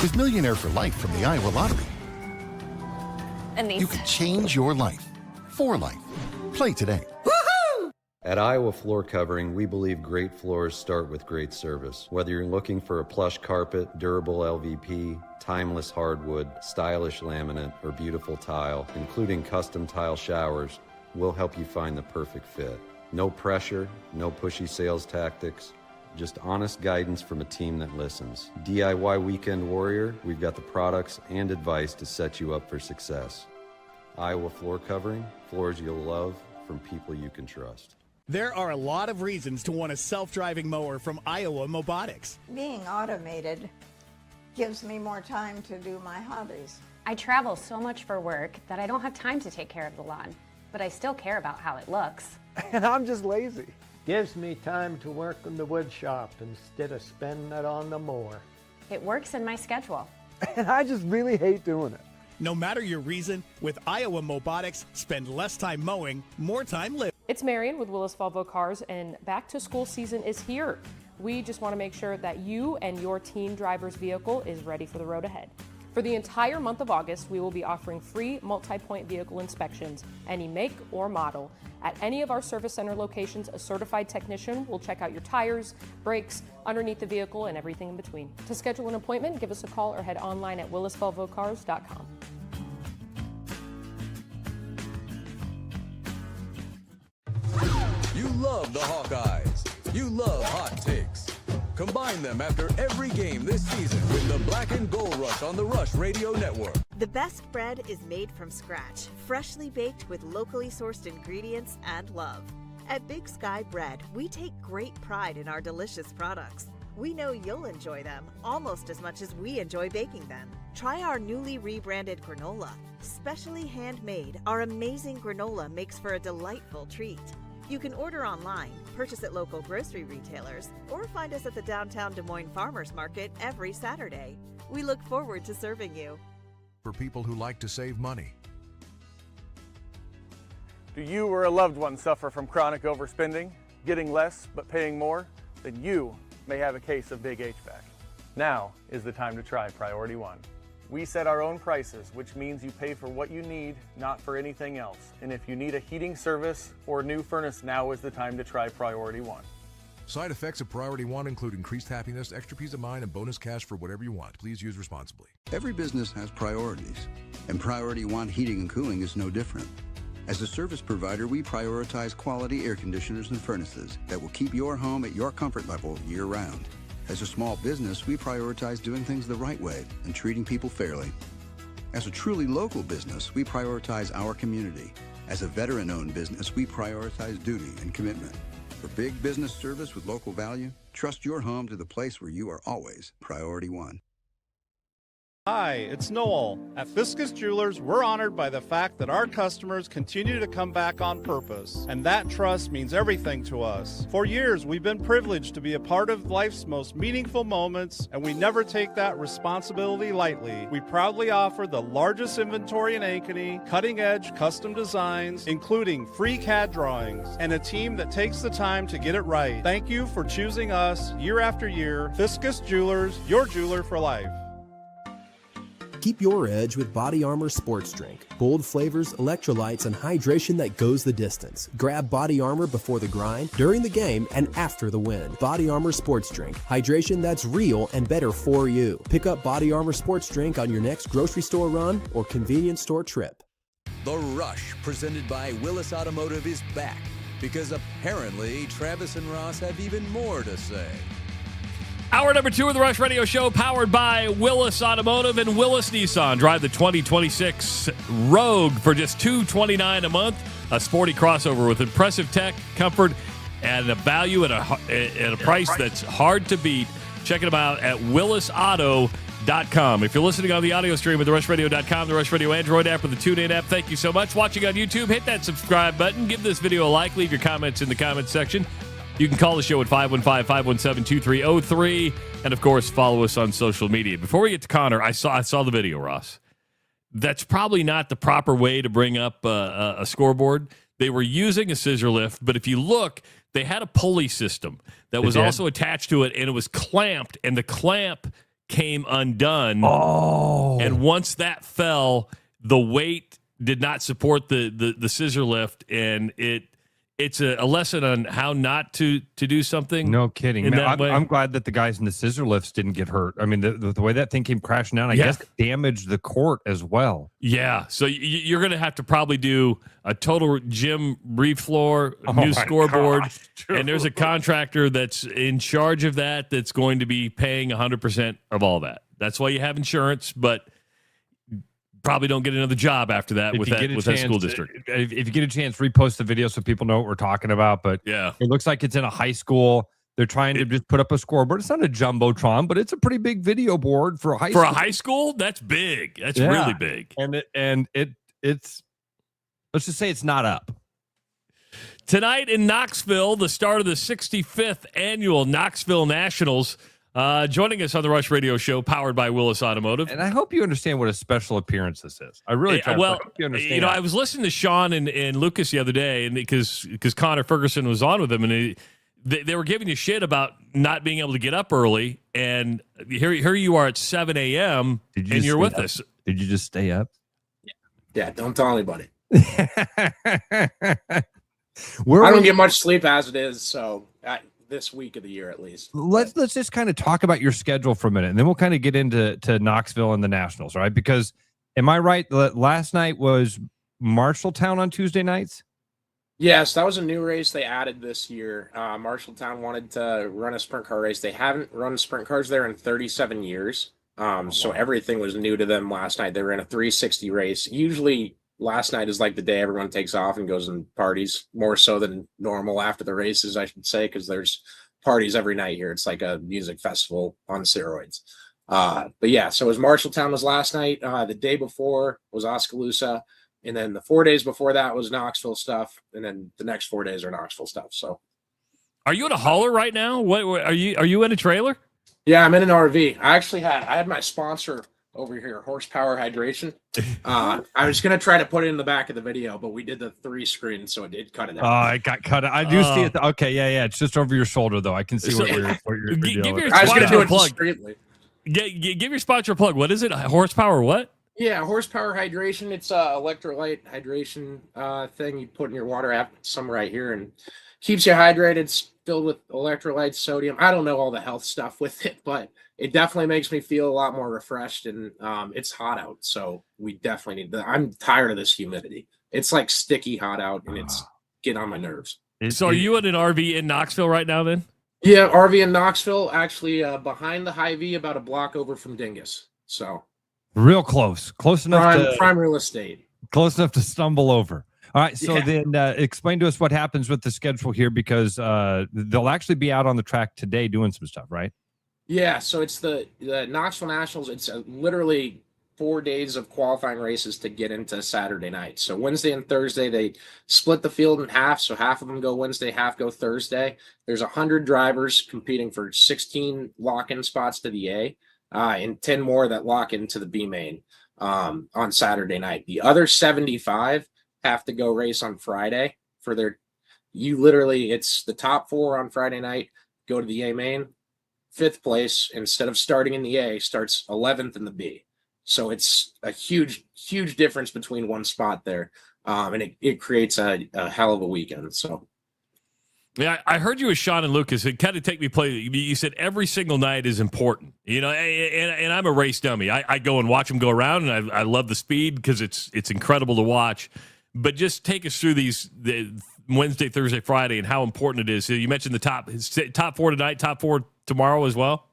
With Millionaire for Life from the Iowa Lottery, And these. you can change your life for life. Play today. At Iowa Floor Covering, we believe great floors start with great service. Whether you're looking for a plush carpet, durable LVP, timeless hardwood, stylish laminate, or beautiful tile, including custom tile showers, we'll help you find the perfect fit. No pressure, no pushy sales tactics, just honest guidance from a team that listens. DIY Weekend Warrior, we've got the products and advice to set you up for success. Iowa Floor Covering, floors you'll love from people you can trust. There are a lot of reasons to want a self-driving mower from Iowa Mobotics. Being automated gives me more time to do my hobbies. I travel so much for work that I don't have time to take care of the lawn, but I still care about how it looks. And I'm just lazy. Gives me time to work in the wood shop instead of spending it on the mower. It works in my schedule. And I just really hate doing it. No matter your reason, with Iowa Mobotics, spend less time mowing, more time living. It's Marion with Willis Volvo Cars, and back to school season is here. We just want to make sure that you and your teen driver's vehicle is ready for the road ahead. For the entire month of August, we will be offering free multi-point vehicle inspections, any make or model. At any of our service center locations, a certified technician will check out your tires, brakes, underneath the vehicle, and everything in between. To schedule an appointment, give us a call or head online at willisvolvocars.com. You love the Hawkeyes. You love hot takes. Combine them after every game this season with the Black and Gold Rush on the Rush Radio Network. The best bread is made from scratch, freshly baked with locally sourced ingredients and love. At Big Sky Bread, we take great pride in our delicious products. We know you'll enjoy them almost as much as we enjoy baking them. Try our newly rebranded granola. Specially handmade, our amazing granola makes for a delightful treat. You can order online, purchase at local grocery retailers, or find us at the downtown Des Moines Farmers Market every Saturday. We look forward to serving you. For people who like to save money. Do you or a loved one suffer from chronic overspending, getting less but paying more? Then you may have a case of big HVAC. Now is the time to try Priority One. We set our own prices, which means you pay for what you need, not for anything else. And if you need a heating service or a new furnace, now is the time to try Priority One. Side effects of Priority One include increased happiness, extra peace of mind, and bonus cash for whatever you want. Please use responsibly. Every business has priorities, and Priority One Heating and Cooling is no different. As a service provider, we prioritize quality air conditioners and furnaces that will keep your home at your comfort level year-round. As a small business, we prioritize doing things the right way and treating people fairly. As a truly local business, we prioritize our community. As a veteran-owned business, we prioritize duty and commitment. For big business service with local value, trust your home to the place where you are always Priority One. Hi, it's Noel. At Fiscus Jewelers, we're honored by the fact that our customers continue to come back on purpose, and that trust means everything to us. For years, we've been privileged to be a part of life's most meaningful moments, and we never take that responsibility lightly. We proudly offer the largest inventory in Ankeny, cutting-edge custom designs, including free CAD drawings, and a team that takes the time to get it right. Thank you for choosing us year after year. Fiscus Jewelers, your jeweler for life. Keep your edge with Body Armor Sports Drink. Bold flavors, electrolytes, and hydration that goes the distance. Grab Body Armor before the grind, during the game, and after the win. Body Armor Sports Drink. Hydration that's real and better for you. Pick up Body Armor Sports Drink on your next grocery store run or convenience store trip. The Rush, presented by Willis Automotive, is back because apparently Travis and Ross have even more to say. Hour number 2 of the Rush Radio Show, powered by Willis Automotive and Willis Nissan. Drive the 2026 Rogue for just $229 a month. A sporty crossover with impressive tech, comfort, and a value at a price that's hard to beat. Check them out at willisauto.com. If you're listening on the audio stream at therushradio.com, the Rush Radio Android app, or the TuneIn app, thank you so much. Watching on YouTube, hit that subscribe button. Give this video a like. Leave your comments in the comments section. You can call the show at 515-517-2303. And, of course, follow us on social media. Before we get to Connor, I saw the video, Ross. That's probably not the proper way to bring up a scoreboard. They were using a scissor lift, but if you look, they had a pulley system that was also attached to it, and it was clamped, and the clamp came undone. Oh. And once that fell, the weight did not support the scissor lift, and it's a lesson on how not to do something. No kidding. Man, I'm glad that the guys in the scissor lifts didn't get hurt. I mean, the way that thing came crashing down, I guess it damaged the court as well. Yeah. So you're going to have to probably do a total gym refloor, new scoreboard. And there's a contractor that's in charge of that's going to be paying 100% of all that. That's why you have insurance, but probably don't get another job after that with that school district. If you get a chance, repost the video so people know what we're talking about. But yeah, it looks like it's in a high school. They're trying to just put up a scoreboard. It's not a jumbotron, but it's a pretty big video board for a high school. For a high school, that's big. That's really big. And it's let's just say it's not up. Tonight in Knoxville, the start of the 65th Annual Knoxville Nationals. Joining us on the Rush Radio Show, powered by Willis Automotive. And I hope you understand what a special appearance this is. I really try. Well, I hope you understand. I was listening to Sean and Lucas the other day, and because Connor Ferguson was on with them, and they were giving you shit about not being able to get up early, and here you are at 7 a.m. and you're with us. Did you just stay up? Yeah, don't tell anybody. I don't get much sleep as it is, so this week of the year at least. Let's just kind of talk about your schedule for a minute, and then we'll kind of get into Knoxville and the Nationals, right? Because am I right? Last night was Marshalltown on Tuesday nights? Yes, that was a new race they added this year. Marshalltown wanted to run a sprint car race. They haven't run sprint cars there in 37 years. So everything was new to them last night. They were in a 360 race. Usually last night is like the day everyone takes off and goes and parties, more so than normal after the races, I should say, because there's parties every night here. It's like a music festival on steroids. But yeah, so it was Marshalltown was last night. The day before was Oskaloosa. And then the 4 days before that was Knoxville stuff. And then the next 4 days are Knoxville stuff. So are you in a hauler right now? What are you in a trailer? Yeah, I'm in an RV. I had my sponsor over here, Horsepower Hydration. I was going to try to put it in the back of the video, but we did the 3 screen, so it did cut it out. Oh, it got cut out. I do see it. Okay, yeah. It's just over your shoulder, though. I can see what you're doing. I was going to do it discreetly. Give your sponsor a plug. What is it? Horsepower what? Yeah, Horsepower Hydration. It's a electrolyte hydration thing you put in your water app. Some right here, and keeps you hydrated. It's filled with electrolytes, sodium. I don't know all the health stuff with it, but it definitely makes me feel a lot more refreshed. And it's hot out, so we definitely need that. I'm tired of this humidity. It's like sticky hot out, and it's getting on my nerves. So are you in an RV in Knoxville right now then? Yeah, RV in Knoxville, actually behind the Hy-Vee, about a block over from Dingus. So real close enough prime real estate. Close enough to stumble over. All right, so then explain to us what happens with the schedule here, because they'll actually be out on the track today doing some stuff, right? Yeah, so it's the Knoxville Nationals. It's literally 4 days of qualifying races to get into Saturday night. So Wednesday and Thursday, they split the field in half. So half of them go Wednesday, half go Thursday. There's 100 drivers competing for 16 lock-in spots to the A, and 10 more that lock into the B main on Saturday night. The other 75 have to go race on Friday for it's the top 4 on Friday night, go to the A main. 5th place, instead of starting in the A, starts 11th in the B. So it's a huge difference between one spot there. And it creates a hell of a weekend. So yeah, I heard you with Sean and Lucas. It kind of take me play. You said every single night is important, and I'm a race dummy. I go and watch them go around, and I love the speed because it's incredible to watch. But just take us through the Wednesday, Thursday, Friday, and how important it is. So you mentioned the top 4 tonight, top 4 tomorrow as well.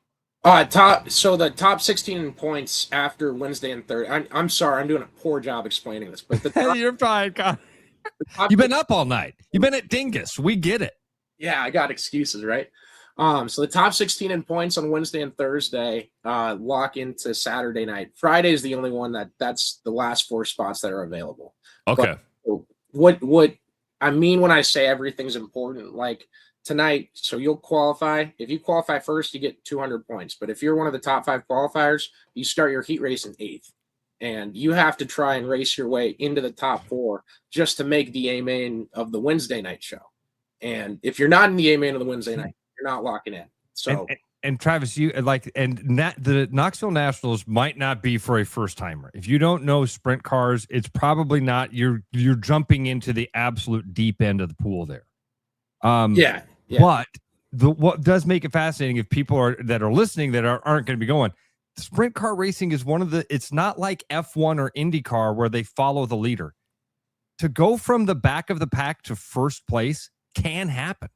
So the top 16 points after Wednesday and Thursday. I'm sorry, I'm doing a poor job explaining this, but you're fine. You've been up all night. You've been at Dingus. We get it. Yeah, I got excuses, right? So the top 16 in points on Wednesday and Thursday lock into Saturday night. Friday is the only one that's the last 4 spots that are available. Okay. But what I mean when I say everything's important, like tonight, so you'll qualify. If you qualify first, you get 200 points. But if you're one of the top 5 qualifiers, you start your heat race in 8th. And you have to try and race your way into the top 4 just to make the A main of the Wednesday night show. And if you're not in the A main of the Wednesday night, you're not locking in. So and Travis, the Knoxville Nationals might not be for a first timer. If you don't know sprint cars, it's probably not. You're jumping into the absolute deep end of the pool there. Yeah. But what does make it fascinating, if people that are listening that aren't going to be going, sprint car racing is it's not like F1 or IndyCar where they follow the leader. To go from the back of the pack to first place can happen.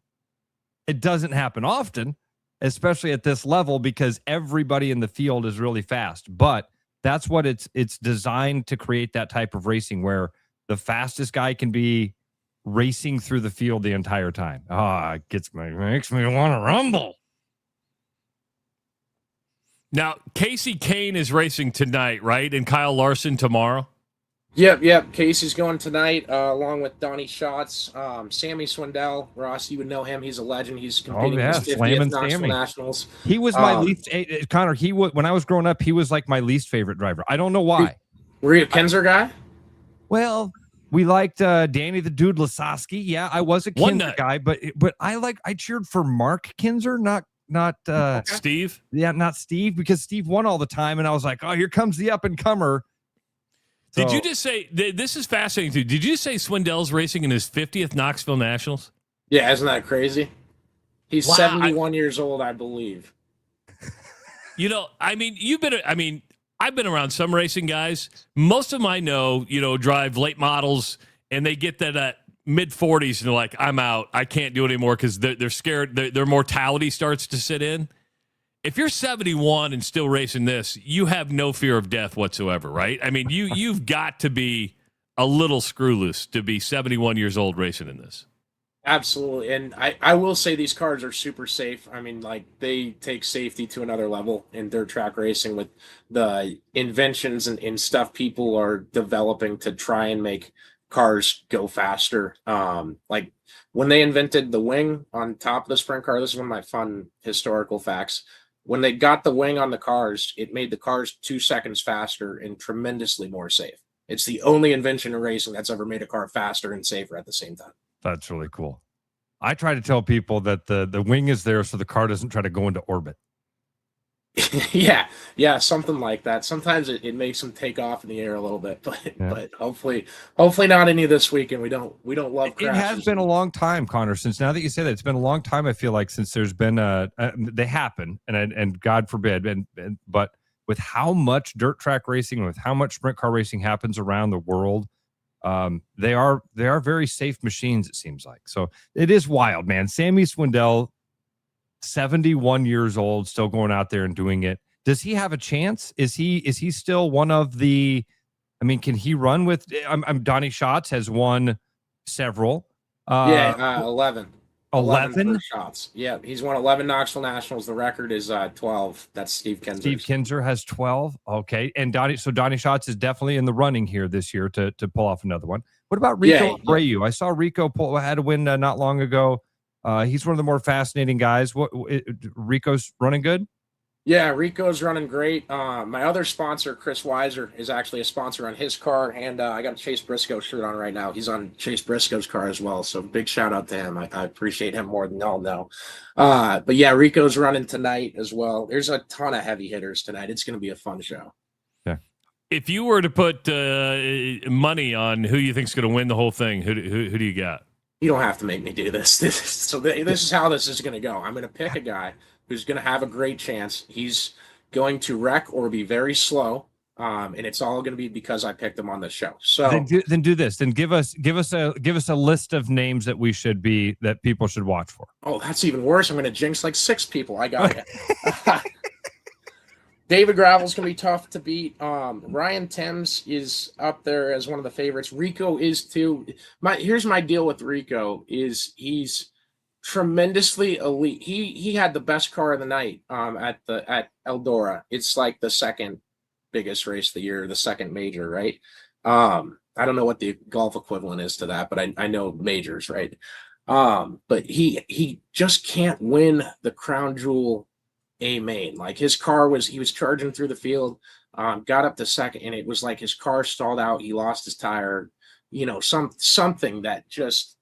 It doesn't happen often, especially at this level, because everybody in the field is really fast. But that's what it's designed to create, that type of racing where the fastest guy can be racing through the field the entire time. It makes me want to rumble. Now, Casey Kane is racing tonight, right? And Kyle Larson tomorrow? Yep. Casey's going tonight, along with Donnie Schatz, Sammy Swindell. Ross, you would know him. He's a legend. He's competing in the 50th Knoxville Nationals. He was my least, Connor, when I was growing up, he was like my least favorite driver. I don't know why. Were you a Kenzer guy? Well, We liked Danny the Dude Lasowski. Yeah, I was a Kinzer guy, but I cheered for Mark Kinzer, not Steve. Yeah, not Steve, because Steve won all the time, and I was like, oh, here comes the up and comer. Did you just say this is fascinating too? Did you say Swindell's racing in his 50th Knoxville Nationals? Yeah, isn't that crazy? He's 71 years old, I believe. I mean, I've been around some racing guys. Most of them I know, drive late models, and they get that mid 40s, and they're like, I'm out. I can't do it anymore because they're scared. Their mortality starts to sit in. If you're 71 and still racing this, you have no fear of death whatsoever, right? I mean, you've got to be a little screw loose to be 71 years old racing in this. Absolutely. And I will say these cars are super safe. I mean, like, they take safety to another level in dirt track racing with the inventions and stuff people are developing to try and make cars go faster. Like when they invented the wing on top of the sprint car, this is one of my fun historical facts. When they got the wing on the cars, it made the cars 2 seconds faster and tremendously more safe. It's the only invention in racing that's ever made a car faster and safer at the same time. That's really cool. I try to tell people that the wing is there so the car doesn't try to go into orbit. Yeah, something like that. Sometimes it makes them take off in the air a little bit, but hopefully not any this weekend. We don't love crashes. It has been a long time, Connor. Since now that you say that, it's been a long time. I feel like since there's been they happen, and God forbid, but with how much dirt track racing, with how much sprint car racing happens around the world, they are very safe machines. It seems like. So it is wild, man. Sammy Swindell, 71 years old, still going out there and doing it. Does he have a chance? Is he still one of the? I mean, can he run with? Donnie Schatz has won several. 11. 11 shots. Yeah, he's won 11 Knoxville Nationals. The record is 12. That's Steve Kinzer. Steve Kinzer has 12. Okay, and Donnie Schatz is definitely in the running here this year to pull off another one. What about Rico Abreu? I saw Rico had a win not long ago. He's one of the more fascinating guys. Rico's running good? Yeah, Rico's running great. My other sponsor, Chris Weiser, is actually a sponsor on his car, and I got a Chase Briscoe shirt on right now. He's on Chase Briscoe's car as well, so big shout out to him. I appreciate him more than y'all know. But yeah, Rico's running tonight as well. There's a ton of heavy hitters tonight. It's going to be a fun show. Yeah. If you were to put money on who you think's going to win the whole thing, who do you got? You don't have to make me do this. This is how this is going to go. I'm going to pick a guy who's going to have a great chance. He's going to wreck or be very slow, and it's all going to be because I picked him on the show. So then do this. Then give us a list of names that people should watch for. Oh, that's even worse. I'm going to jinx like 6 people. I got it. David Gravel's going to be tough to beat. Ryan Thames is up there as one of the favorites. Rico is too. Here's my deal with Rico is he's tremendously elite. He had the best car of the night at Eldora. It's like the second biggest race of the year, the second major, right? I don't know what the golf equivalent is to that, but I know majors, right? But he just can't win the crown jewel A main. Like his car he was charging through the field, got up to second, and it was like his car stalled out. He lost his tire, something that just,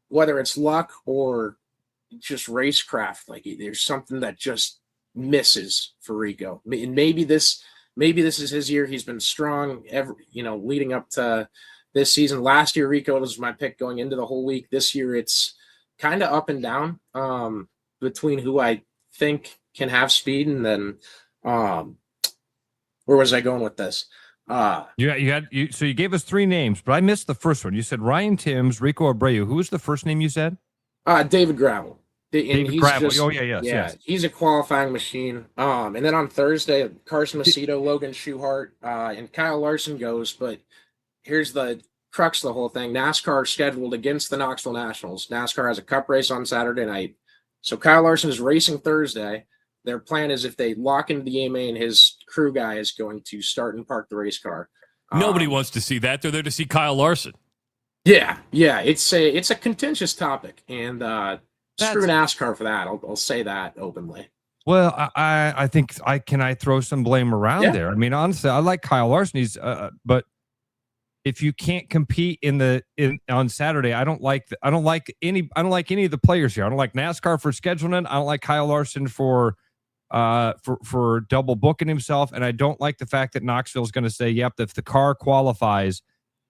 whether it's luck or just racecraft, like there's something that just misses for Rico. And maybe this is his year. He's been strong leading up to this season. Last year, Rico was my pick going into the whole week. This year, it's kind of up and down between who I think can have speed and then where was I going with this? So you gave us 3 names, but I missed the first one. You said Ryan Thames, Rico Abreu. Who was the first name you said? David Gravel. David Gravel. Yes. He's a qualifying machine. And then on Thursday, Carson Macedo, Logan Schuchart, and Kyle Larson goes. But here's the crux of the whole thing. NASCAR scheduled against the Knoxville Nationals. NASCAR has a cup race on Saturday night. So Kyle Larson is racing Thursday. Their plan is if they lock into the A-main, his crew guy is going to start and park the race car. Nobody wants to see that. They're there to see Kyle Larson. Yeah. It's a contentious topic, and screw NASCAR for that. I'll say that openly. Well, I think can I throw some blame around there? I mean, honestly, I like Kyle Larson. He's but if you can't compete on Saturday, I don't like any of the players here. I don't like NASCAR for scheduling. I don't like Kyle Larson for double booking himself, and I don't like the fact that Knoxville is going to say, "Yep, if the car qualifies,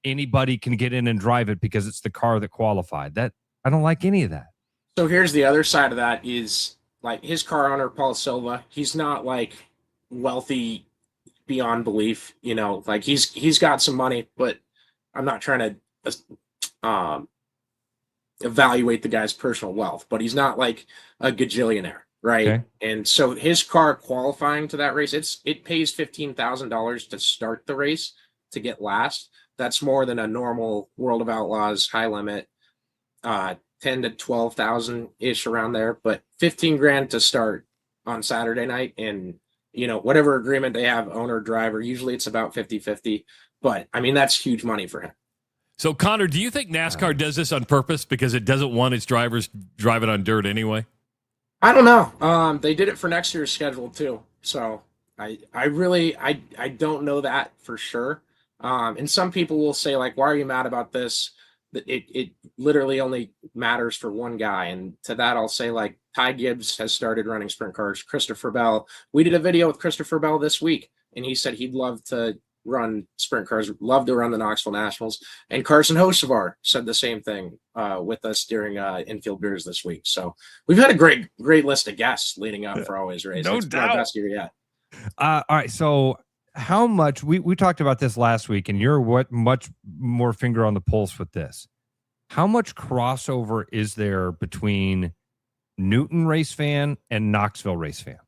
anybody can get in and drive it because it's the car that qualified." That I don't like any of that. So here's the other side of that is like his car owner, Paul Silva. He's not like wealthy beyond belief, like he's got some money, but I'm not trying to evaluate the guy's personal wealth, but he's not like a gajillionaire, right? Okay. And so his car qualifying to that race, it pays $15,000 to start the race to get last. That's more than a normal World of Outlaws high limit, 10 to 12,000 ish around there, but 15 grand to start on Saturday night. And whatever agreement they have, owner driver, usually it's about 50-50, but I mean, that's huge money for him. So Connor, do you think NASCAR does this on purpose because it doesn't want its drivers driving on dirt anyway? I don't know. They did it for next year's schedule too. So I don't know that for sure. And some people will say like, why are you mad about this? It literally only matters for one guy. And to that, I'll say like Ty Gibbs has started running sprint cars. Christopher Bell, we did a video with Christopher Bell this week, and he said he'd love to run sprint cars, love to run the Knoxville Nationals. And Carson Hocevar said the same thing with us during Infield Beers this week. So we've had a great list of guests leading up for Always Race. No It's been doubt. our best year yet. All right, so how much we talked about this last week, and you're much more finger on the pulse with this. How much crossover is there between Newton race fan and Knoxville race fan?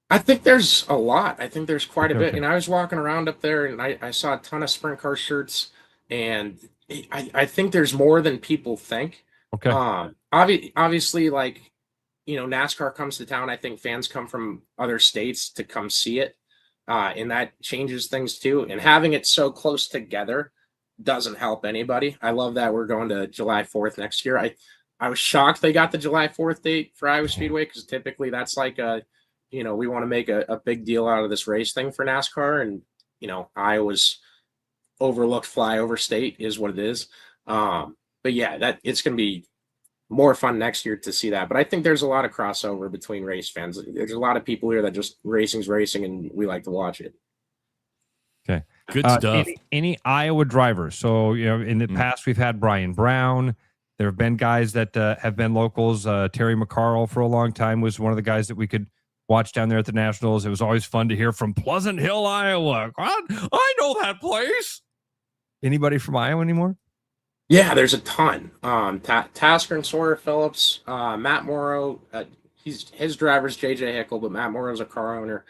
I think there's a lot. I think there's quite a bit. Okay. And I was walking around up there and I saw a ton of sprint car shirts, and I think there's more than people think. Okay. Obviously, like, NASCAR comes to town. I think fans come from other states to come see it. And that changes things too. And having it so close together doesn't help anybody. I love that we're going to July 4th next year. I was shocked they got the July 4th date for Iowa Speedway, because typically that's like we want to make a big deal out of this race thing for NASCAR. And, Iowa's overlooked flyover state is what it is. But yeah, it's going to be more fun next year to see that. But I think there's a lot of crossover between race fans. There's a lot of people here that just racing's racing, and we like to watch it. Okay. Good stuff. Any Iowa drivers? So, in the past, we've had Brian Brown. There have been guys that have been locals. Terry McCarl for a long time was one of the guys that we could watch down there at the Nationals. It was always fun to hear from Pleasant Hill, Iowa. God, I know that place. Anybody from Iowa anymore? Yeah, there's a ton. Tasker and Sawyer Phillips, Matt Morrow. His driver's JJ Hickle, but Matt Morrow's a car owner.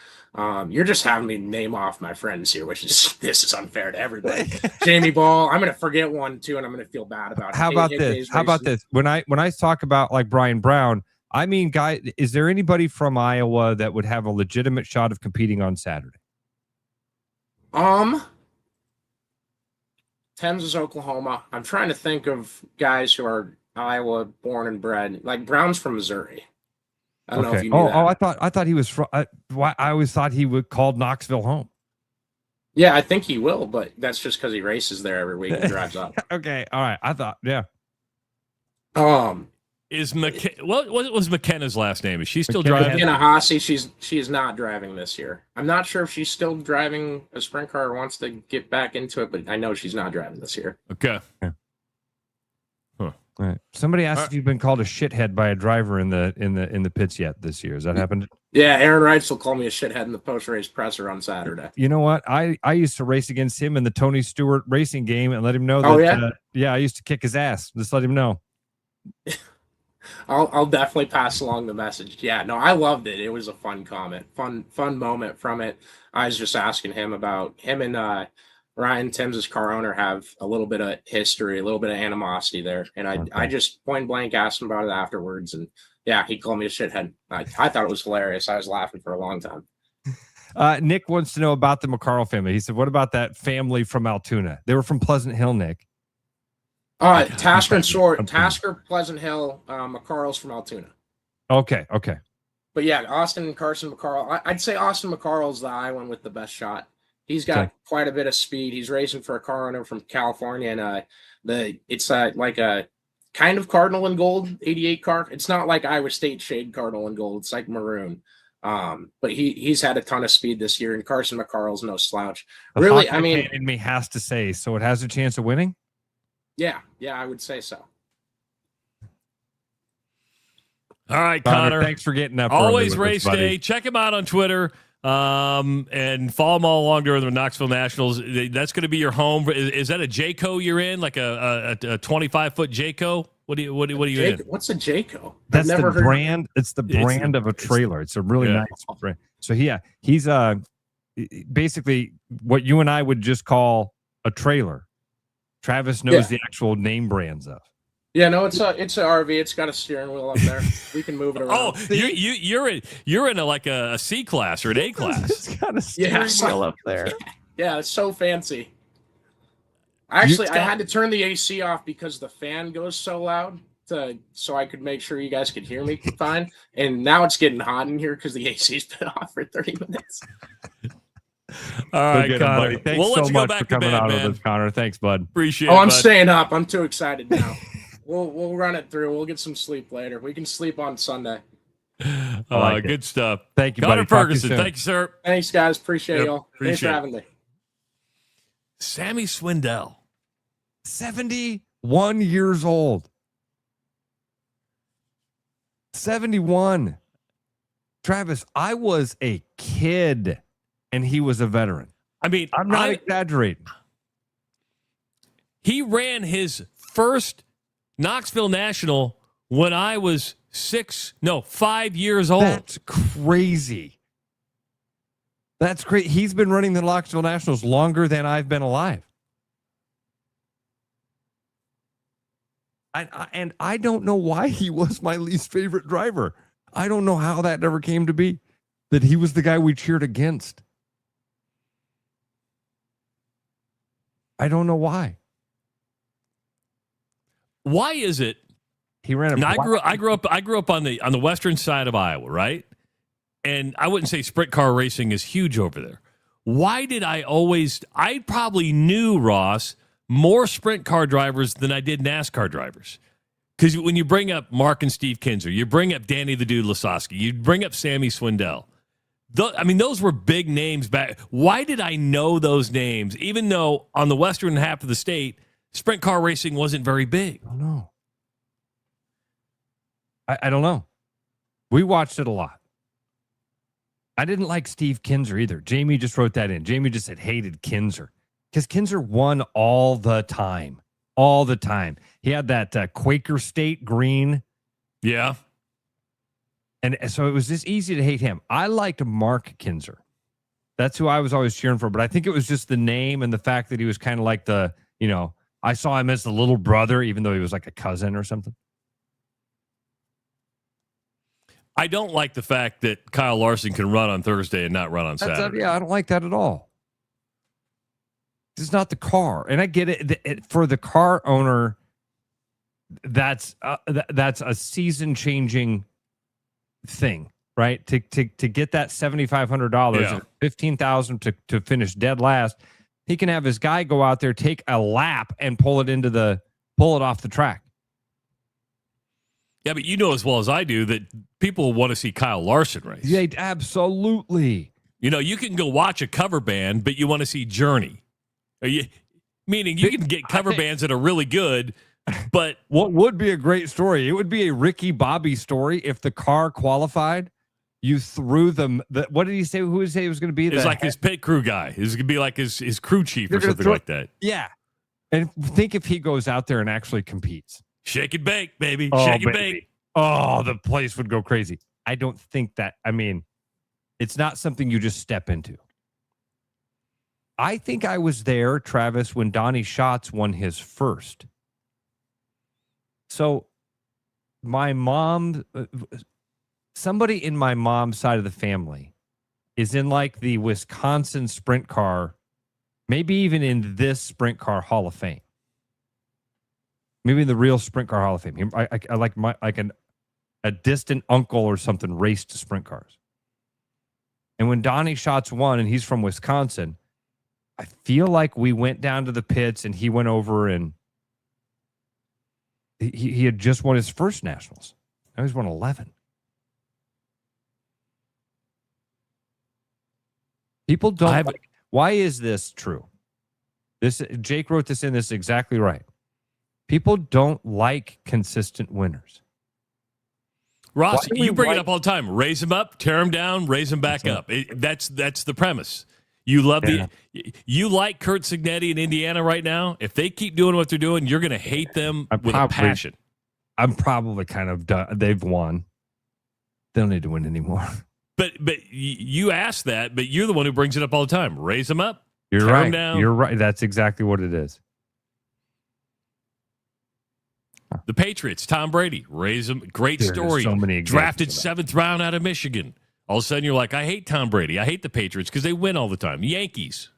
You're just having me name off my friends here, this is unfair to everybody. Jamie Ball, I'm going to forget one too, and I'm going to feel bad about it. How about this? When I talk about like Brian Brown, I mean, is there anybody from Iowa that would have a legitimate shot of competing on Saturday? Thames is Oklahoma. I'm trying to think of guys who are Iowa born and bred. Like Brown's from Missouri. I don't know if you knew that. I thought he was from. I always thought he would call Knoxville home. Yeah, I think he will, but that's just because he races there every week and drives up. Okay, all right. I thought, yeah. What was McKenna's last name? Is she still driving? McKenna Haase, she is not driving this year. I'm not sure if she's still driving a sprint car or wants to get back into it, but I know she's not driving this year. Okay. Yeah. Huh. All right. Somebody asked if you've been called a shithead by a driver in the pits yet this year. Has that happened? Yeah, Aaron Reitz will call me a shithead in the post-race presser on Saturday. You know what? I used to race against him in the Tony Stewart racing game and let him know that. Oh, yeah? Yeah, I used to kick his ass. Just let him know. I'll definitely pass along the message. Yeah, no, I loved it. It was a fun comment, fun moment from it. I was just asking him about him and Ryan Timms' car owner have a little bit of history, a little bit of animosity there. And I just point blank asked him about it afterwards. And yeah, he called me a shithead. I thought it was hilarious. I was laughing for a long time. Nick wants to know about the McCarl family. He said, what about that family from Altoona? They were from Pleasant Hill, Nick. Tasker and Sawyer, Tasker, Pleasant Hill, McCarl's from Altoona. Okay. But yeah, Austin and Carson McCarl. I'd say Austin McCarl's the Iowan with the best shot. He's got Okay. quite a bit of speed. He's racing for a car owner from California, and it's like a kind of Cardinal and Gold 88 car. It's not like Iowa State shade Cardinal and Gold. It's like maroon. But he's had a ton of speed this year, and Carson McCarl's no slouch. The Really, Hawkeye fan in me has to say, so it has a chance of winning? yeah, I would say so. All right, Connor. Thanks for getting up. Always early with race us, buddy. day. Check him out on Twitter and follow him all along during the Knoxville Nationals. That's going to be your home. Is that a Jayco you're in, like a 25-foot Jayco? What are you in? What's a Jayco? That's the brand. It's the brand of a trailer. It's a really nice brand. So he's basically what you and I would just call a trailer. Travis knows the actual name brands of. Yeah, no, it's an RV. It's got a steering wheel up there. We can move it around. Oh, you're in a C class or an A class. It's got a steering wheel up there. Yeah, it's so fancy. I had to turn the AC off because the fan goes so loud so I could make sure you guys could hear me fine. And now it's getting hot in here because the AC's been off for 30 minutes. All right, Connor. Buddy. Thanks We'll let so you go much back for to coming bed, out man. with us, Connor. Thanks, bud. Appreciate it. I'm staying up. I'm too excited now. We'll run it through. We'll get some sleep later. We can sleep on Sunday. Good stuff. Thank you, Connor buddy. Talk to you Ferguson. soon. Thank you, sir. Thanks, guys. Appreciate y'all. Thanks appreciate for it. having me. Sammy Swindell. 71 years old. 71. Travis, I was a kid and he was a veteran. I mean, I'm not exaggerating. He ran his first Knoxville National when I was 5 years old. That's crazy. That's great. He's been running the Knoxville Nationals longer than I've been alive. And I don't know why he was my least favorite driver. I don't know how that ever came to be, that he was the guy we cheered against. I don't know why. Why is it? He ran I grew up on the western side of Iowa, right? And I wouldn't say sprint car racing is huge over there. Why did I probably knew, Ross, more sprint car drivers than I did NASCAR drivers. Because when you bring up Mark and Steve Kinzer, you bring up Danny the Dude Lasowski, you bring up Sammy Swindell. Those were big names back. Why did I know those names, even though on the western half of the state, sprint car racing wasn't very big? I don't know. I don't know. We watched it a lot. I didn't like Steve Kinzer either. Jamie just wrote that in. Jamie just said hated Kinzer. Because Kinzer won all the time. All the time. He had that Quaker State green. Yeah. And so it was just easy to hate him. I liked Mark Kinzer. That's who I was always cheering for. But I think it was just the name and the fact that he was kind of like I saw him as the little brother, even though he was like a cousin or something. I don't like the fact that Kyle Larson can run on Thursday and not run on Saturday. I don't like that at all. It's not the car, and I get it. For the car owner, that's a season-changing thing, right? To get that $7,500, $15,000 to finish dead last, he can have his guy go out there, take a lap, and pull it off the track. Yeah, but you know as well as I do that people want to see Kyle Larson race. Yeah, absolutely. You can go watch a cover band, but you want to see Journey. Meaning you can get cover bands that are really good, but what would be a great story? It would be a Ricky Bobby story if the car qualified. You threw them. What did he say? Who did he say it was going to be? It's like his pit crew guy. It was going to be like his crew chief or something like that. Yeah. And think if he goes out there and actually competes. Shake and bake, baby. Oh, Shake and baby. bake. Oh, the place would go crazy. I don't think that. It's not something you just step into. I think I was there, Travis, when Donnie Schatz won his first. So my mom, somebody in my mom's side of the family is in like the Wisconsin sprint car, maybe even in this sprint car Hall of Fame. Maybe in the real sprint car Hall of Fame. I like a distant uncle or something raced sprint cars. And when Donnie Schatz won, and he's from Wisconsin, I feel like we went down to the pits and he went over and he had just won his first Nationals. Now he's won 11. People don't like, why is this true? Jake wrote this in. This is exactly right. People don't like consistent winners. Ross, you bring it up all the time. Raise them up, tear them down, raise them back up. That's the premise. You love you like Kurt Signetti in Indiana right now. If they keep doing what they're doing, you're going to hate them with a passion. I'm probably kind of done. They've won. They don't need to win anymore. But you asked that, but you're the one who brings it up all the time. Raise them up. You're tear right. them down. You're right. That's exactly what it is. The Patriots, Tom Brady, raise them. Great story. So many drafted 7th round out of Michigan. All of a sudden, you're like, I hate Tom Brady. I hate the Patriots because they win all the time. Yankees.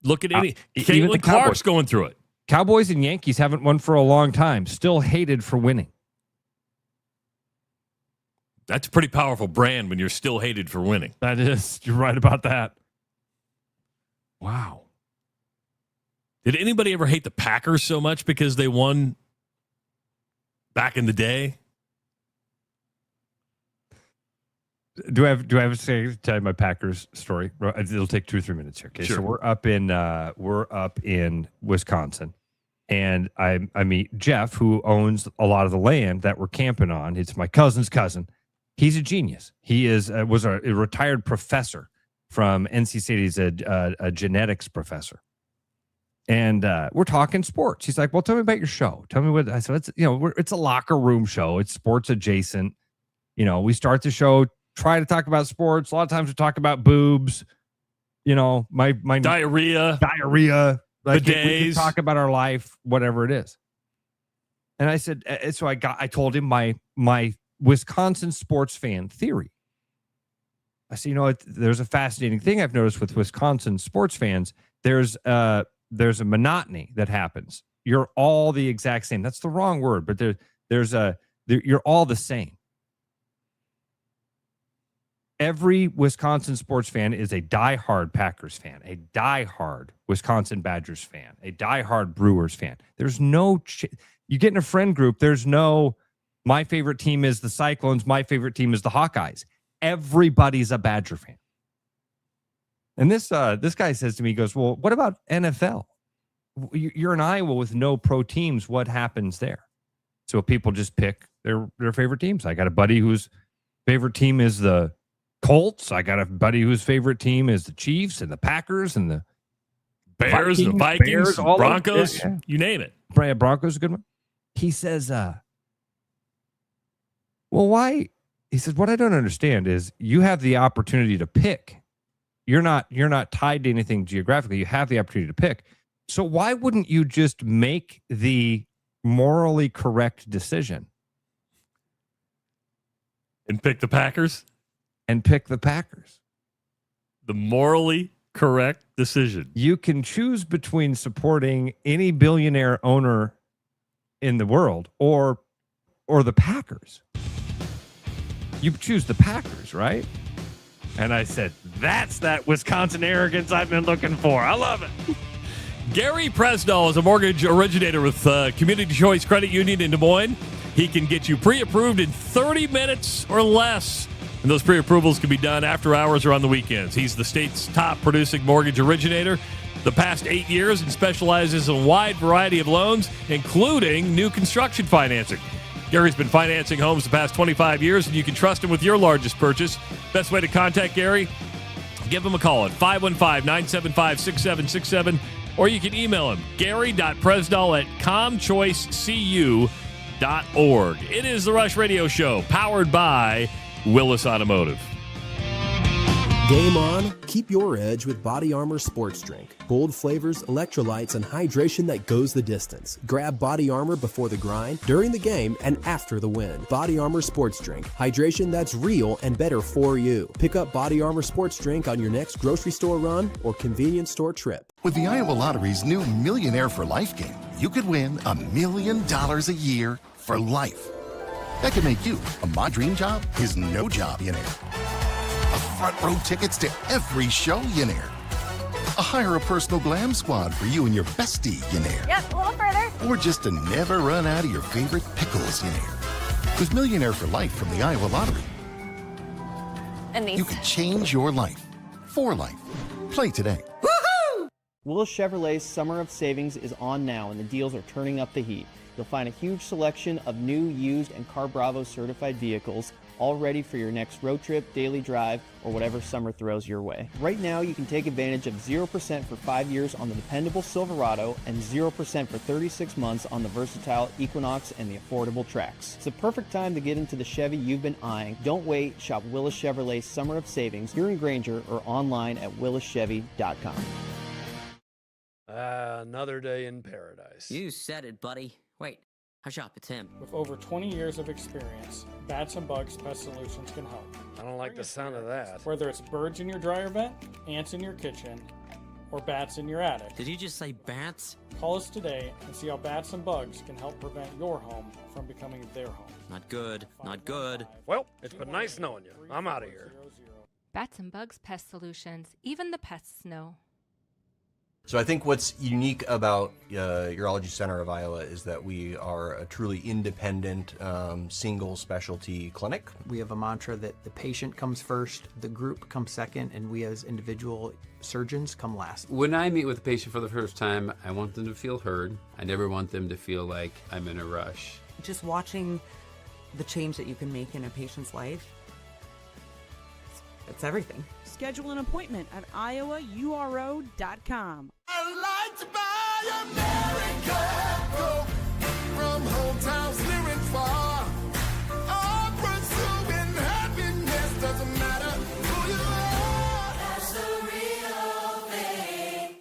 Look at any. Caitlin Clark's going through it. Cowboys and Yankees haven't won for a long time. Still hated for winning. That's a pretty powerful brand when you're still hated for winning. That is. You're right about that. Wow. Did anybody ever hate the Packers so much because they won back in the day? Do I have to tell you my Packers story? It'll take 2 or 3 minutes here. Okay, sure. So we're up in Wisconsin, and I meet Jeff, who owns a lot of the land that we're camping on. It's my cousin's cousin. He's a genius. He was a retired professor from NC State. He's a genetics professor. And we're talking sports. He's like, "Well, tell me about your show. Tell me what." I said, "It's a locker room show. It's sports adjacent. We start the show, try to talk about sports. A lot of times we talk about boobs. My diarrhea, like we bidets. talk about our life, whatever it is." And I said, so I told him my Wisconsin sports fan theory. I said, there's a fascinating thing I've noticed with Wisconsin sports fans. There's a monotony that happens. You're all the exact same. That's the wrong word, but you're all the same. Every Wisconsin sports fan is a diehard Packers fan, a diehard Wisconsin Badgers fan, a diehard Brewers fan. There's no, you get in a friend group, there's no, my favorite team is the Cyclones, my favorite team is the Hawkeyes. Everybody's a Badger fan. And this guy says to me, he goes, "Well, what about NFL? You're in Iowa with no pro teams. What happens there?" So people just pick their favorite teams. I got a buddy whose favorite team is the Colts. I got a buddy whose favorite team is the Chiefs and the Packers and the Bears, the Vikings, Broncos, you name it. Broncos is a good one. He says, well, why? He says, what I don't understand is you have the opportunity to pick. You're not tied to anything geographically. You have the opportunity to pick. So why wouldn't you just make the morally correct decision and pick the Packers? And pick the Packers. The morally correct decision. You can choose between supporting any billionaire owner in the world or the Packers. You choose the Packers, right? And I said, that's that Wisconsin arrogance I've been looking for. I love it. Gary Presnall is a mortgage originator with Community Choice Credit Union in Des Moines. He can get you pre-approved in 30 minutes or less. And those pre-approvals can be done after hours or on the weekends. He's the state's top producing mortgage originator the past 8 years and specializes in a wide variety of loans, including new construction financing. Gary's been financing homes the past 25 years, and you can trust him with your largest purchase. Best way to contact Gary, give him a call at 515-975-6767, or you can email him, gary.presnall@comchoicecu.org. It is the Rush Radio Show, powered by Willis Automotive. Game on, keep your edge with Body Armor Sports Drink. Bold flavors, electrolytes, and hydration that goes the distance. Grab Body Armor before the grind, during the game, and after the win. Body Armor Sports Drink. Hydration that's real and better for you. Pick up Body Armor Sports Drink on your next grocery store run or convenience store trip. With the Iowa Lottery's new Millionaire for Life game, you could win $1 million a year for life. That could make you a My Dream Job is No Job millionaire. A front row tickets to every show millionaire. Hire a personal glam squad for you and your bestie, Yanair. Yep, a little further. Or just to never run out of your favorite pickles, Yanair. With Millionaire for Life from the Iowa Lottery, And these. you can change your life for life. Play today. Willis Chevrolet's Summer of Savings is on now, and the deals are turning up the heat. You'll find a huge selection of new, used, and Car Bravo certified vehicles, all ready for your next road trip, daily drive, or whatever summer throws your way. Right now, you can take advantage of 0% for 5 years on the dependable Silverado and 0% for 36 months on the versatile Equinox and the affordable Trax. It's the perfect time to get into the Chevy you've been eyeing. Don't wait. Shop Willis Chevrolet's Summer of Savings here in Granger or online at willischevy.com. Another day in paradise. You said it, buddy. Wait, hush up, it's him. With over 20 years of experience, Bats and Bugs Pest Solutions can help. I don't like the sound of that. Whether it's birds in your dryer vent, ants in your kitchen, or bats in your attic. Did you just say bats? Call us today and see how Bats and Bugs can help prevent your home from becoming their home. Not good, not good. Well, it's been nice knowing you. I'm out of here. Bats and Bugs Pest Solutions. Even the pests know. So I think what's unique about Urology Center of Iowa is that we are a truly independent, single specialty clinic. We have a mantra that the patient comes first, the group comes second, and we as individual surgeons come last. When I meet with a patient for the first time, I want them to feel heard. I never want them to feel like I'm in a rush. Just watching the change that you can make in a patient's life, it's everything. Schedule an appointment at iowauro.com. I like to buy America, from hometowns near and far. I'm pursuing happiness, doesn't matter who you are. That's the real thing.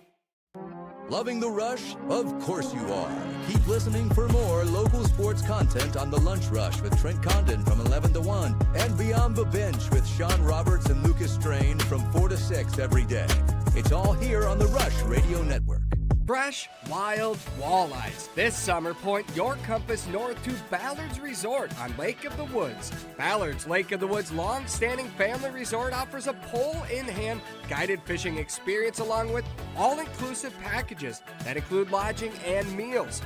Loving the rush? Of course you are. Keep listening for more local sports content on The Lunch Rush with Trent Condon from 11 to 1 and Beyond the Bench with Sean Roberts and Lucas Strain from 4 to 6 every day. It's all here on the Rush Radio Network. Fresh, wild walleyes. This summer, point your compass north to Ballard's Resort on Lake of the Woods. Ballard's Lake of the Woods long-standing family resort offers a pole-in-hand guided fishing experience along with all-inclusive packages that include lodging and meals.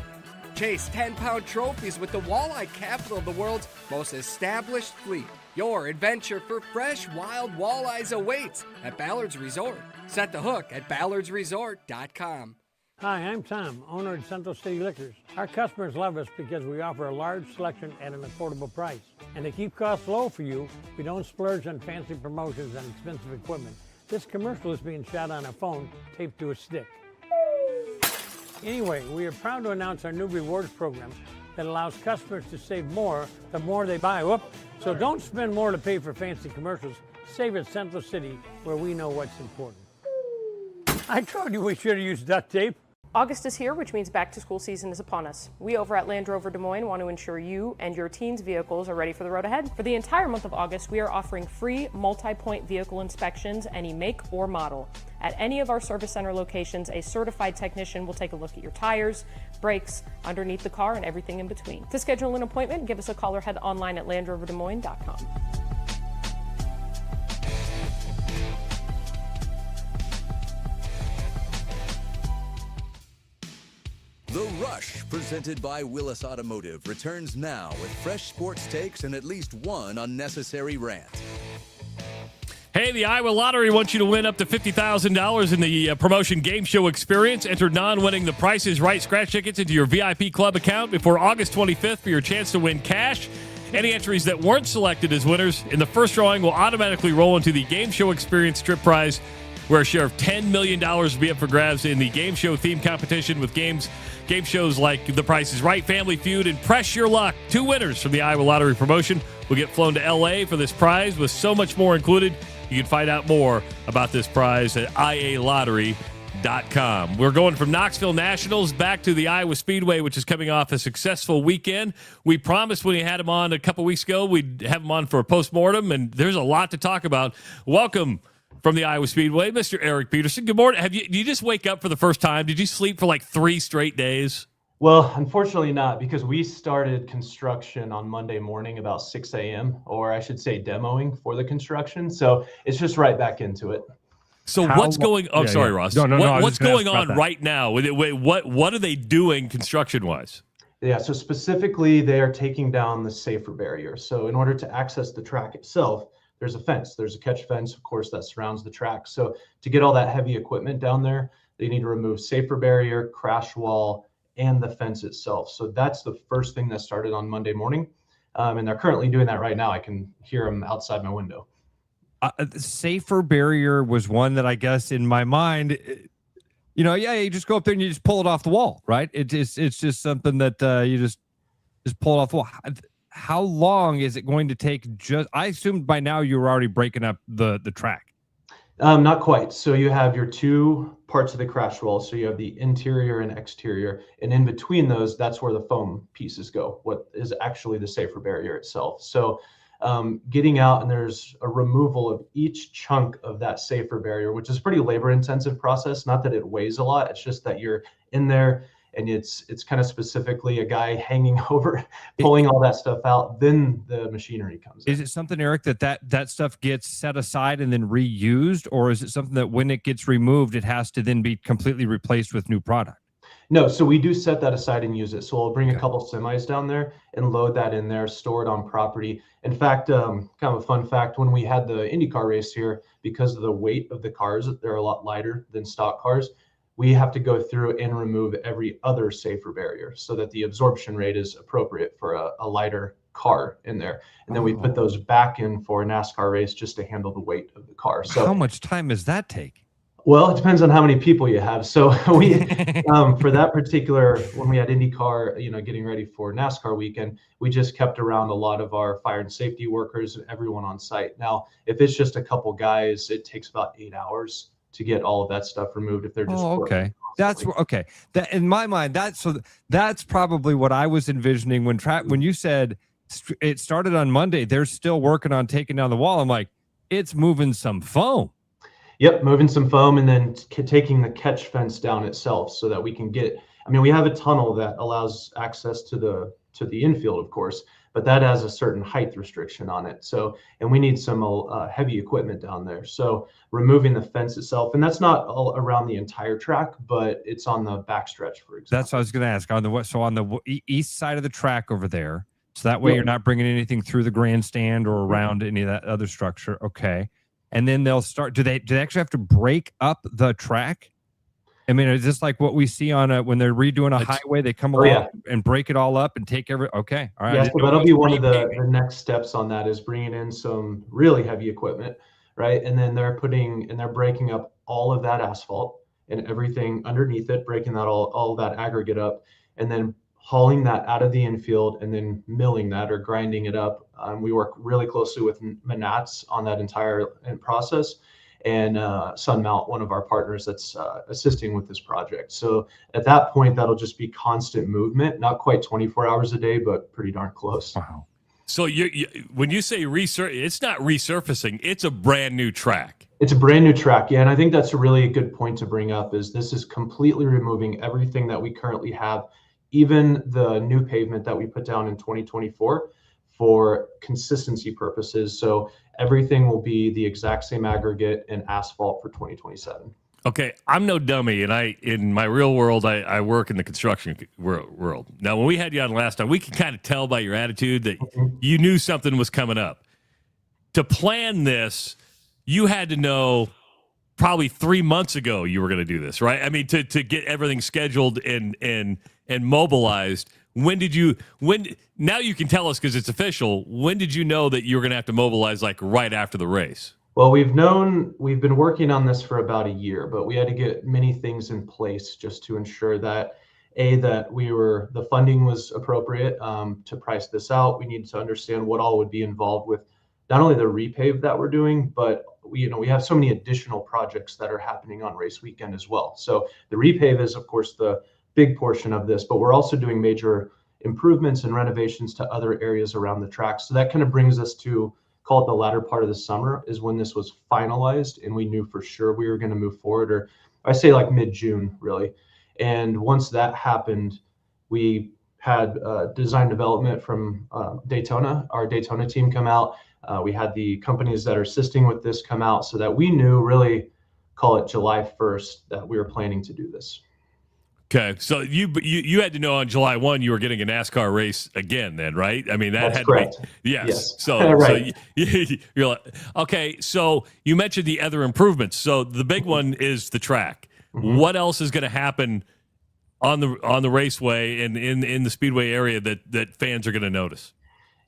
Chase 10-pound trophies with the walleye capital of the world's most established fleet. Your adventure for fresh, wild walleyes awaits at Ballard's Resort. Set the hook at ballardsresort.com. Hi, I'm Tom, owner of Central City Liquors. Our customers love us because we offer a large selection at an affordable price. And to keep costs low for you, we don't splurge on fancy promotions and expensive equipment. This commercial is being shot on a phone taped to a stick. Anyway, we are proud to announce our new rewards program that allows customers to save more the more they buy. So don't spend more to pay for fancy commercials. Save at Central City, where we know what's important. I told you we should have used duct tape. August is here, which means back to school season is upon us. We over at Land Rover Des Moines want to ensure you and your teens' vehicles are ready for the road ahead. For the entire month of August, we are offering free multi-point vehicle inspections, any make or model. At any of our service center locations, a certified technician will take a look at your tires, brakes, underneath the car, and everything in between. To schedule an appointment, give us a call or head online at landroverdesmoines.com. The Rush, presented by Willis Automotive, returns now with fresh sports takes and at least one unnecessary rant. Hey, the Iowa Lottery wants you to win up to $50,000 in the promotion game show experience. Enter non-winning The Price is Right scratch tickets into your VIP club account before August 25th for your chance to win cash. Any entries that weren't selected as winners in the first drawing will automatically roll into the game show experience strip prize, where a share of $10 million will be up for grabs in the game show theme competition with game shows like The Price is Right, Family Feud, and Press Your Luck. 2 winners from the Iowa Lottery promotion will get flown to L.A. for this prize with so much more included. You can find out more about this prize at ialottery.com. We're going from Knoxville Nationals back to the Iowa Speedway, which is coming off a successful weekend. We promised when we had him on a couple weeks ago, we'd have him on for a postmortem, and there's a lot to talk about. Welcome from the Iowa Speedway, Mr. Eric Peterson. Good morning. Did you just wake up for the first time? Did you sleep for like 3 straight days? Well, unfortunately not, because we started construction on Monday morning about 6 a.m., or I should say demoing for the construction. So it's just right back into it. So what's going? Oh, sorry, Ross. No. What's going on right now? What are they doing construction wise? Yeah, so specifically, they are taking down the safer barrier. So in order to access the track itself, there's a fence. There's a catch fence, of course, that surrounds the track. So to get all that heavy equipment down there, they need to remove safer barrier, crash wall, and the fence itself. So that's the first thing that started on Monday morning. And they're currently doing that right now. I can hear them outside my window. Safer barrier was one that I guess in my mind, you just go up there and you just pull it off the wall, right? It's just something that you just pull it off the wall. How long is it going to take? I assumed by now you were already breaking up the track. Not quite. So you have your two parts of the crash wall. So you have the interior and exterior, and in between those, that's where the foam pieces go. What is actually the safer barrier itself. So getting out, and there's a removal of each chunk of that safer barrier, which is a pretty labor intensive process. Not that it weighs a lot. It's just that you're in there and it's kind of specifically a guy hanging over, pulling all that stuff out. Then the machinery comes in. Is it something, Eric, that stuff gets set aside and then reused, or is it something that when it gets removed, it has to then be completely replaced with new product? No, so we do set that aside and use it. So we'll bring a couple semis down there and load that in there, store it on property. In fact, kind of a fun fact, when we had the IndyCar race here, because of the weight of the cars, they're a lot lighter than stock cars, we have to go through and remove every other safer barrier so that the absorption rate is appropriate for a lighter car in there. And then we put those back in for a NASCAR race just to handle the weight of the car. So how much time does that take? Well, it depends on how many people you have. So we, for that particular, when we had IndyCar, getting ready for NASCAR weekend, we just kept around a lot of our fire and safety workers and everyone on site. Now, if it's just a couple guys, it takes about 8 hours to get all of that stuff removed if they're just okay. That's okay. That in my mind, that's probably what I was envisioning when you said it started on Monday. They're still working on taking down the wall. I'm like, it's moving some foam. Yep, moving some foam and then taking the catch fence down itself so that we can get. I mean, we have a tunnel that allows access to the infield, of course, but that has a certain height restriction on it. So, and we need some heavy equipment down there. So removing the fence itself, and that's not all around the entire track, but it's on the backstretch, for example. That's what I was going to ask. On the east side of the track over there, so that way you're not bringing anything through the grandstand or around any of that other structure. Okay, and then they'll start. Do they actually have to break up the track? I mean, is this like what we see on when they're redoing a highway? They come along and break it all up and take okay, all right. Yeah, so that'll be one of the next steps on that is bringing in some really heavy equipment, right? And then they're breaking up all of that asphalt and everything underneath it, breaking that all that aggregate up, and then hauling that out of the infield and then milling that or grinding it up. We work really closely with Manats on that entire process. And Sunmount, one of our partners that's assisting with this project. So at that point, that'll just be constant movement, not quite 24 hours a day, but pretty darn close. Wow. So when you say it's not resurfacing, it's a brand new track. It's a brand new track, yeah. And I think that's a really good point to bring up is this is completely removing everything that we currently have, even the new pavement that we put down in 2024 for consistency purposes. So everything will be the exact same aggregate and asphalt for 2027. Okay, I'm no dummy, and in my real world, I work in the construction world. Now, when we had you on last time, we could kind of tell by your attitude that you knew something was coming up. To plan this, you had to know probably 3 months ago you were going to do this, right? I mean, to get everything scheduled and mobilized. Now you can tell us because it's official. When did you know that you were going to have to mobilize like right after the race? Well, we've been working on this for about a year, but we had to get many things in place just to ensure that the funding was appropriate to price this out. We needed to understand what all would be involved with not only the repave that we're doing, but we have so many additional projects that are happening on race weekend as well. So the repave is, of course, the big portion of this, but we're also doing major improvements and renovations to other areas around the track. So that kind of brings us to call it the latter part of the summer is when this was finalized and we knew for sure we were going to move forward, or I say like mid-June really. And once that happened, we had design development from Daytona, our Daytona team come out. We had the companies that are assisting with this come out so that we knew really call it July 1st that we were planning to do this. Okay, so you had to know on July 1 you were getting a NASCAR race again, then, right? I mean, that That's had correct. to be yes. Yes. Right. You're like, okay. So you mentioned the other improvements. So the big one is the track. Mm-hmm. What else is going to happen on the raceway and in the speedway area that fans are going to notice?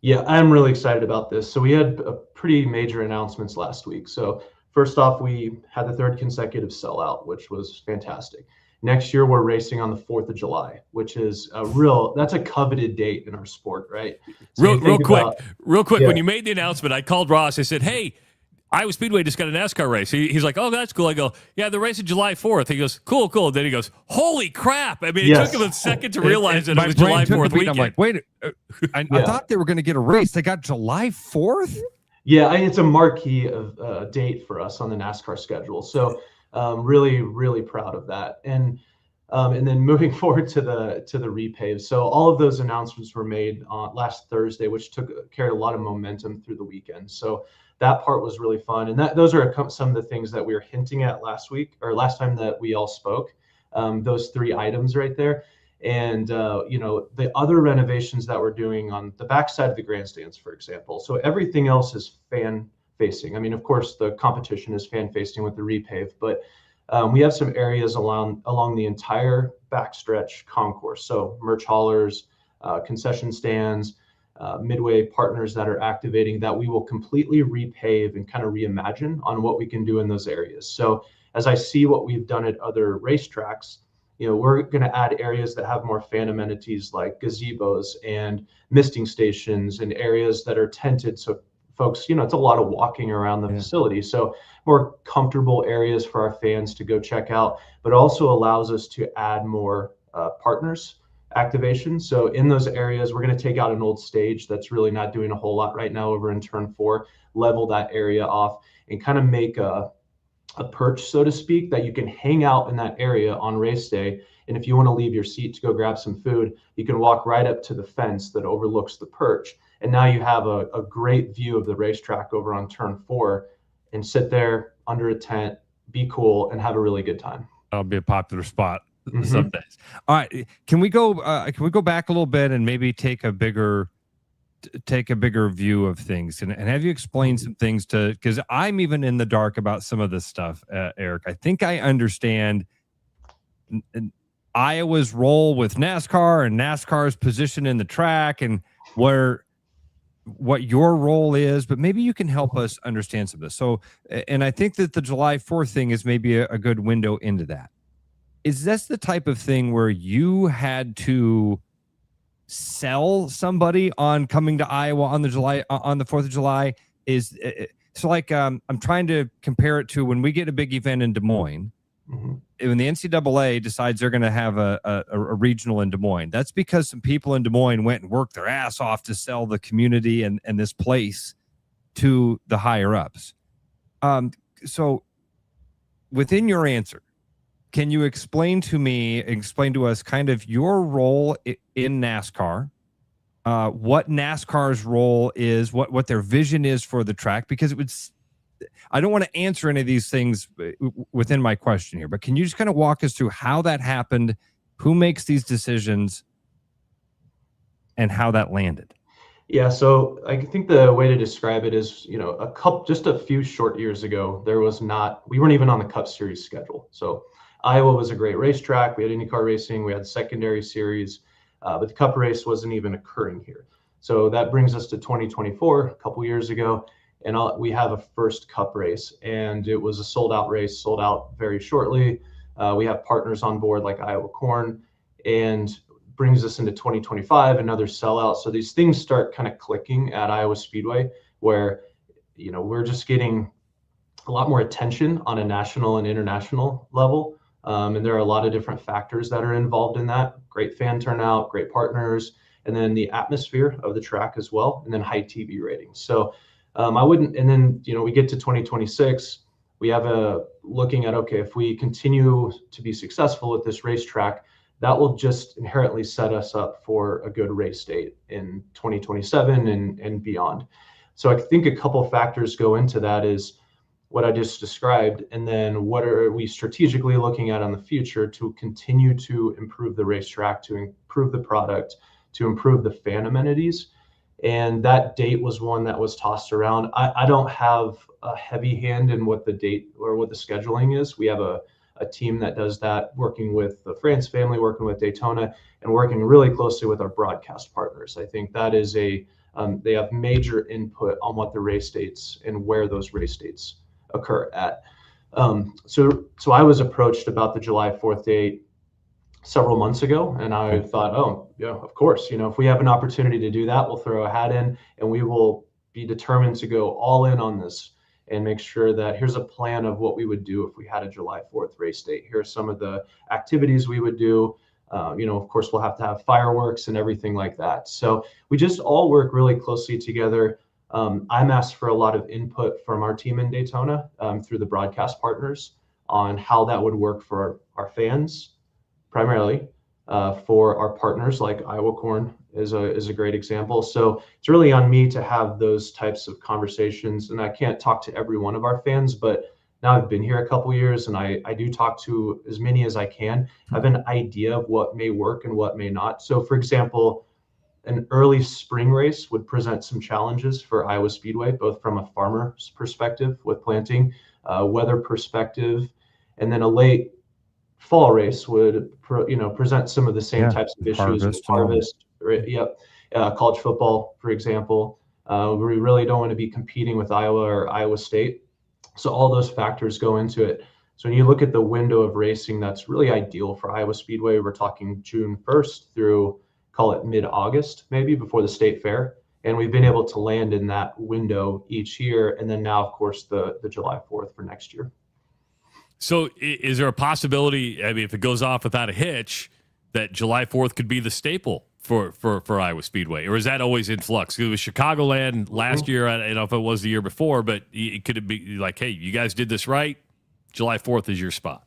Yeah, I'm really excited about this. So we had a pretty major announcements last week. So first off, we had the 3rd consecutive sellout, which was fantastic. Next year, we're racing on the 4th of July, which is that's a coveted date in our sport, right? So real quick, yeah. when you made the announcement, I called Ross. I said, hey, Iowa Speedway just got a NASCAR race. He's like, oh, that's cool. I go, yeah, the race is July 4th. He goes, cool. Then he goes, holy crap. I mean, it took him a second to realize that it was July 4th weekend. I'm like, wait, I thought they were going to get a race. They got July 4th? Yeah, it's a marquee date for us on the NASCAR schedule. So really, really proud of that. And then moving forward to the repave. So all of those announcements were made last Thursday, which carried a lot of momentum through the weekend. So that part was really fun. And those are some of the things that we were hinting at last time that we all spoke, those 3 items right there. And, the other renovations that we're doing on the backside of the grandstands, for example. So everything else is fan facing. I mean, of course, the competition is fan facing with the repave, but we have some areas along the entire backstretch concourse. So merch haulers, concession stands, midway partners that are activating that we will completely repave and kind of reimagine on what we can do in those areas. So as I see what we've done at other racetracks, we're going to add areas that have more fan amenities like gazebos and misting stations and areas that are tented. So folks, it's a lot of walking around the facility. So more comfortable areas for our fans to go check out, but also allows us to add more partners activation. So in those areas, we're going to take out an old stage that's really not doing a whole lot right now over in turn 4, level that area off and kind of make a perch, so to speak, that you can hang out in that area on race day. And if you want to leave your seat to go grab some food, you can walk right up to the fence that overlooks the perch. And now you have a great view of the racetrack over on turn 4 and sit there under a tent, be cool, and have a really good time. That'll be a popular spot some days. All right. Can we go back a little bit and maybe take a bigger view of things and have you explain some things because I'm even in the dark about some of this stuff, Eric. I think I understand Iowa's role with NASCAR and NASCAR's position in the track and what your role is, but maybe you can help us understand some of this. So, and I think that the July 4th thing is maybe a good window into that. Is this the type of thing where you had to sell somebody on coming to Iowa on the 4th of July? Is so like I'm trying to compare it to when we get a big event in Des Moines. When the NCAA decides they're going to have a regional in Des Moines, that's because some people in Des Moines went and worked their ass off to sell the community and this place to the higher ups. So within your answer, can you explain to us kind of your role in NASCAR, what NASCAR's role is, what their vision is for the track? Because I don't want to answer any of these things within my question here, but can you just kind of walk us through how that happened, who makes these decisions, and how that landed? Yeah, so I think the way to describe it is, just a few short years ago, we weren't even on the Cup Series schedule. So Iowa was a great racetrack. We had IndyCar racing, we had secondary series, but the Cup race wasn't even occurring here. So that brings us to 2024, a couple years ago, and we have a first Cup race, and it was a sold out race, sold out very shortly. We have partners on board like Iowa Corn, and brings us into 2025, another sellout. So these things start kind of clicking at Iowa Speedway, where we're just getting a lot more attention on a national and international level. And there are a lot of different factors that are involved in that. Great fan turnout, great partners, and then the atmosphere of the track as well, and then high TV ratings. So and then we get to 2026, we have looking at, okay, if we continue to be successful at this racetrack, that will just inherently set us up for a good race date in 2027 and beyond. So I think a couple of factors go into that is what I just described, and then what are we strategically looking at in the future to continue to improve the racetrack, to improve the product, to improve the fan amenities. And that date was one that was tossed around. I don't have a heavy hand in what the date or what the scheduling is. We have a team that does that, working with the France family, working with Daytona, and working really closely with our broadcast partners. I think that is they have major input on what the race dates and where those race dates occur at. So I was approached about the July 4th date several months ago, and I thought, oh yeah, of course, if we have an opportunity to do that, we'll throw a hat in, and we will be determined to go all in on this and make sure that here's a plan of what we would do if we had a July 4th race date. Here are some of the activities we would do. Of course, we'll have to have fireworks and everything like that. So we just all work really closely together. I'm asked for a lot of input from our team in Daytona through the broadcast partners on how that would work for our fans, primarily for our partners like Iowa Corn is a great example. So it's really on me to have those types of conversations. And I can't talk to every one of our fans, but now I've been here a couple of years, and I do talk to as many as I can. I have an idea of what may work and what may not. So for example, an early spring race would present some challenges for Iowa Speedway, both from a farmer's perspective with planting, weather perspective, and then a late fall race would present some of the same types of issues with harvest. Yep. College football, for example, we really don't want to be competing with Iowa or Iowa State. So all those factors go into it. So when you look at the window of racing, that's really ideal for Iowa Speedway. We're talking June 1st through, call it mid-August, maybe before the state fair. And we've been able to land in that window each year. And then now, of course, the July 4th for next year. So is there a possibility, I mean, if it goes off without a hitch, that July 4th could be the staple for Iowa Speedway? Or is that always in flux? It was Chicagoland last year. I don't know if it was the year before, but could it be like, hey, you guys did this right, July 4th is your spot?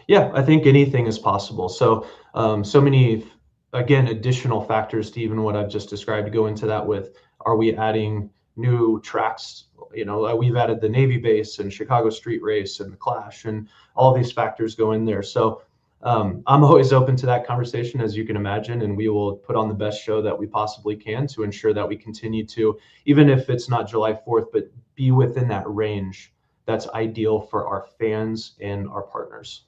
Yeah, I think anything is possible. So so many, again, additional factors to even what I've just described go into that with, are we adding new tracks? We've added the Navy base and Chicago Street Race and the Clash, and all these factors go in there. So I'm always open to that conversation, as you can imagine, and we will put on the best show that we possibly can to ensure that we continue to, even if it's not July 4th, but be within that range that's ideal for our fans and our partners.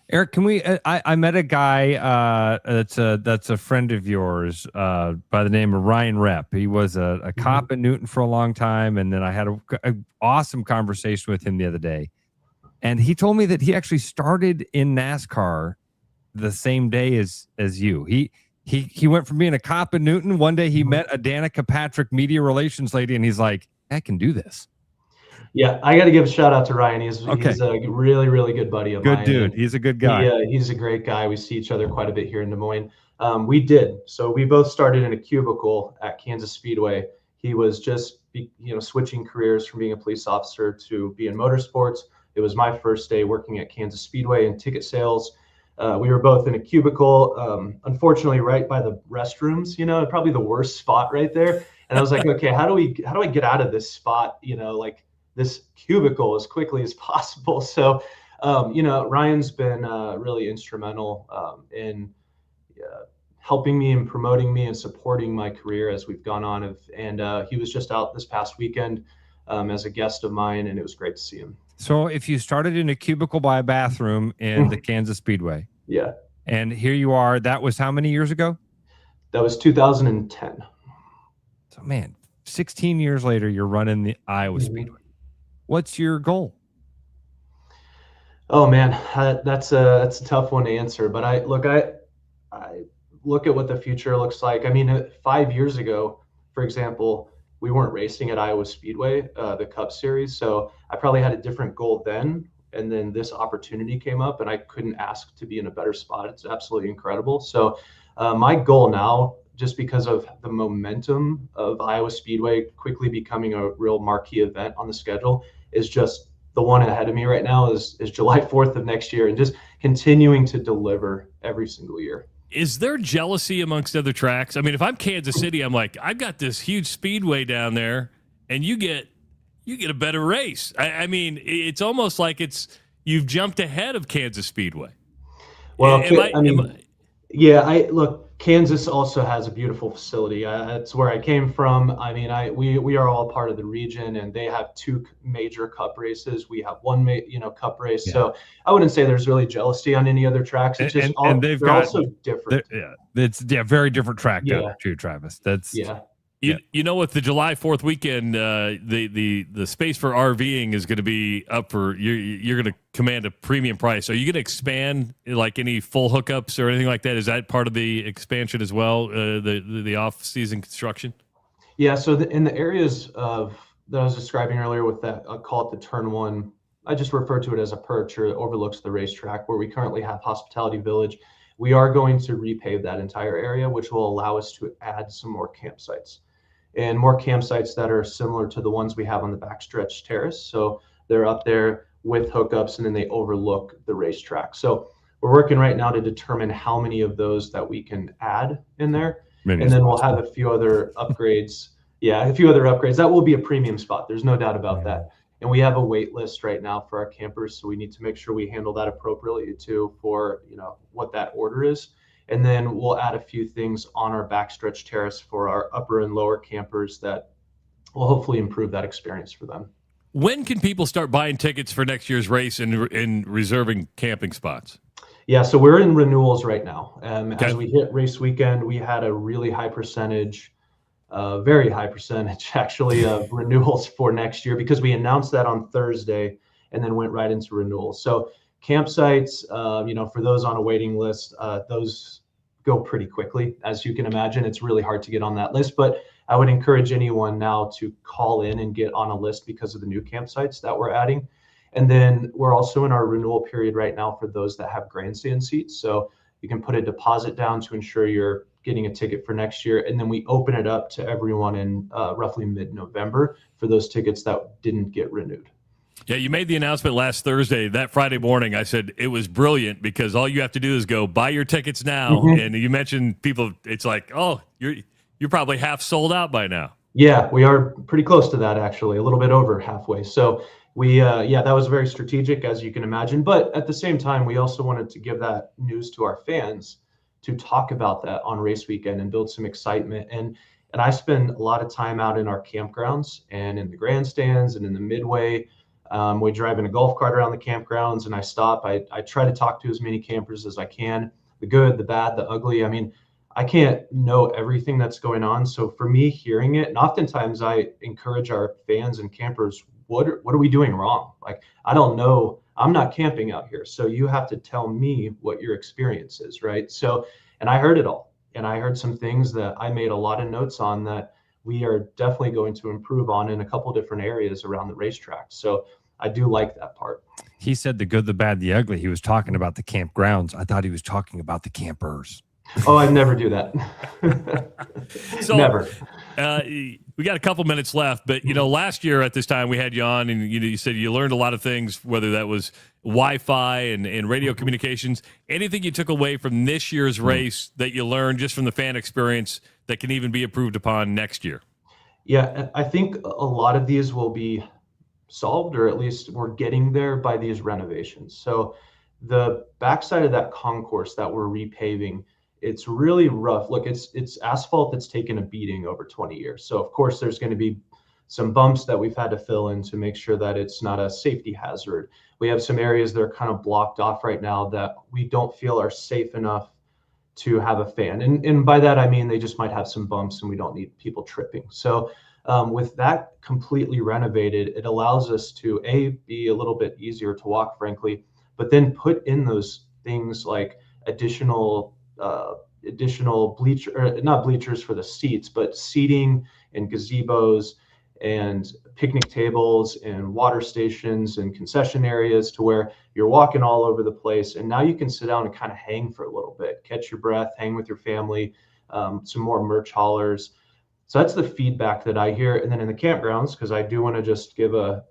Eric, can we? I met a guy that's a friend of yours by the name of Ryan Repp. He was a cop in Newton for a long time, and then I had an awesome conversation with him the other day. And he told me that he actually started in NASCAR the same day as you. He went from being a cop in Newton. One day he met a Danica Patrick media relations lady, and he's like, I can do this. Yeah, I got to give a shout out to Ryan. He's a really, really good buddy of mine. Good dude. He's a good guy. He's a great guy. We see each other quite a bit here in Des Moines. So we both started in a cubicle at Kansas Speedway. He was just, switching careers from being a police officer to be in motorsports. It was my first day working at Kansas Speedway in ticket sales. We were both in a cubicle, unfortunately, right by the restrooms. Probably the worst spot right there. And I was like, okay, how do I get out of this spot? This cubicle as quickly as possible. So, Ryan's been really instrumental in helping me and promoting me and supporting my career as we've gone on. And he was just out this past weekend as a guest of mine, and it was great to see him. So if you started in a cubicle by a bathroom in the Kansas Speedway. Yeah. And here you are, that was how many years ago? That was 2010. So, man, 16 years later, you're running the Iowa Speedway. What's your goal? Oh man, that's a tough one to answer. But I look at what the future looks like. I mean, 5 years ago, for example, we weren't racing at Iowa Speedway, the Cup Series. So I probably had a different goal then. And then this opportunity came up, and I couldn't ask to be in a better spot. It's absolutely incredible. So my goal now, just because of the momentum of Iowa Speedway quickly becoming a real marquee event on the schedule, is just the one ahead of me right now is July 4th of next year, and just continuing to deliver every single year. Is there jealousy amongst other tracks? I mean, if I'm Kansas City, I'm like, I've got this huge speedway down there, and you get you get a better race. I mean, it's almost like you've jumped ahead of Kansas Speedway. Well, look, Kansas also has a beautiful facility. That's where I came from. I mean, we are all part of the region, and they have 2 major cup races. We have one, cup race. Yeah. So I wouldn't say there's really jealousy on any other tracks. It's just they're also different. It's very different track down there too, Travis. That's You know, with the July 4th weekend, the space for RVing is going to be up for you're going to command a premium price. Are you going to expand like any full hookups or anything like that? Is that part of the expansion as well? The off-season construction? Yeah. So in the areas that I was describing earlier with that, I'll call it the turn one. I just refer to it as a perch, or it overlooks the racetrack where we currently have Hospitality Village. We are going to repave that entire area, which will allow us to add some more campsites. And more campsites that are similar to the ones we have on the backstretch terrace. So they're up there with hookups, and then they overlook the racetrack. So we're working right now to determine how many of those that we can add in there. And then we'll have a few other upgrades. Yeah, a few other upgrades. That will be a premium spot. There's no doubt about that. And we have a wait list right now for our campers. So we need to make sure we handle that appropriately too for, what that order is. And then we'll add a few things on our backstretch terrace for our upper and lower campers that will hopefully improve that experience for them. When can people start buying tickets for next year's race and reserving camping spots? Yeah, so we're in renewals right now. As we hit race weekend, we had a really high percentage, very high percentage actually, of renewals for next year, because we announced that on Thursday and then went right into renewals. So campsites, for those on a waiting list, those go pretty quickly. As you can imagine, it's really hard to get on that list, but I would encourage anyone now to call in and get on a list because of the new campsites that we're adding. And then we're also in our renewal period right now for those that have grandstand seats. So you can put a deposit down to ensure you're getting a ticket for next year. And then we open it up to everyone in roughly mid-November for those tickets that didn't get renewed. Yeah, you made the announcement last Thursday. That Friday morning, I said it was brilliant because all you have to do is go buy your tickets now. Mm-hmm. And you mentioned people, it's like, oh, you're probably half sold out by now. Yeah, we are pretty close to that, actually, a little bit over halfway. So that was very strategic, as you can imagine. But at the same time, we also wanted to give that news to our fans to talk about that on race weekend and build some excitement. And I spend a lot of time out in our campgrounds and in the grandstands and in the midway. We drive in a golf cart around the campgrounds, and I stop. I try to talk to as many campers as I can, the good, the bad, the ugly. I mean, I can't know everything that's going on. So for me, hearing it, and oftentimes I encourage our fans and campers, what are we doing wrong? Like, I don't know. I'm not camping out here. So you have to tell me what your experience is, right? So, and I heard it all. And I heard some things that I made a lot of notes on that we are definitely going to improve on in a couple different areas around the racetrack. So I do like that part. He said the good, the bad, the ugly. He was talking about the campgrounds. I thought he was talking about the campers. Oh, I'd never do that. So, never. We got a couple minutes left, but last year at this time we had you on, and you said you learned a lot of things, whether that was Wi-Fi and radio communications. Anything you took away from this year's race that you learned just from the fan experience that can even be improved upon next year? Yeah, I think a lot of these will be solved, or at least we're getting there by these renovations. So the backside of that concourse that we're repaving, it's really rough. Look, it's asphalt that's taken a beating over 20 years. So of course there's going to be some bumps that we've had to fill in to make sure that it's not a safety hazard. We have some areas that are kind of blocked off right now that we don't feel are safe enough to have a fan. And by that, I mean, they just might have some bumps and we don't need people tripping. So with that completely renovated, it allows us to be a little bit easier to walk, frankly, but then put in those things like additional not bleachers for the seats, but seating and gazebos and picnic tables and water stations and concession areas to where you're walking all over the place. And now you can sit down and kind of hang for a little bit, catch your breath, hang with your family, some more merch haulers. So that's the feedback that I hear. And then in the campgrounds, because I do want to just give a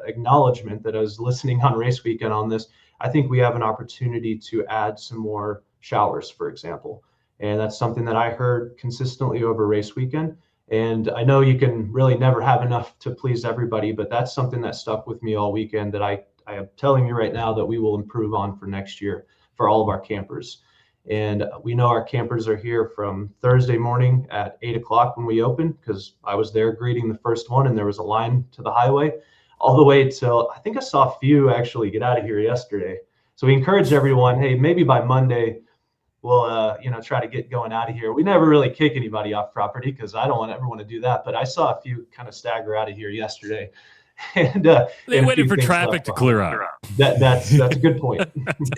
acknowledgement that I was listening on race weekend on this, I think we have an opportunity to add some more showers, for example. And that's something that I heard consistently over race weekend. And I know you can really never have enough to please everybody, but that's something that stuck with me all weekend that I am telling you right now that we will improve on for next year for all of our campers. And we know our campers are here from Thursday morning at 8 o'clock when we open, because I was there greeting the first one and there was a line to the highway all the way till, I think I saw a few actually get out of here yesterday. So we encourage everyone, hey, maybe by Monday, we'll try to get going out of here. We never really kick anybody off property because I don't want everyone to do that. But I saw a few kind of stagger out of here yesterday. And they waited for traffic to clear out. That's a good point.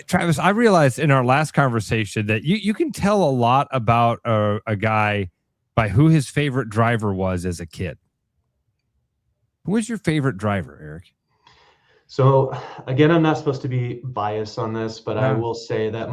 Travis, I realized in our last conversation that you can tell a lot about a guy by who his favorite driver was as a kid. Who was your favorite driver, Eric? So again, I'm not supposed to be biased on this, but I will say that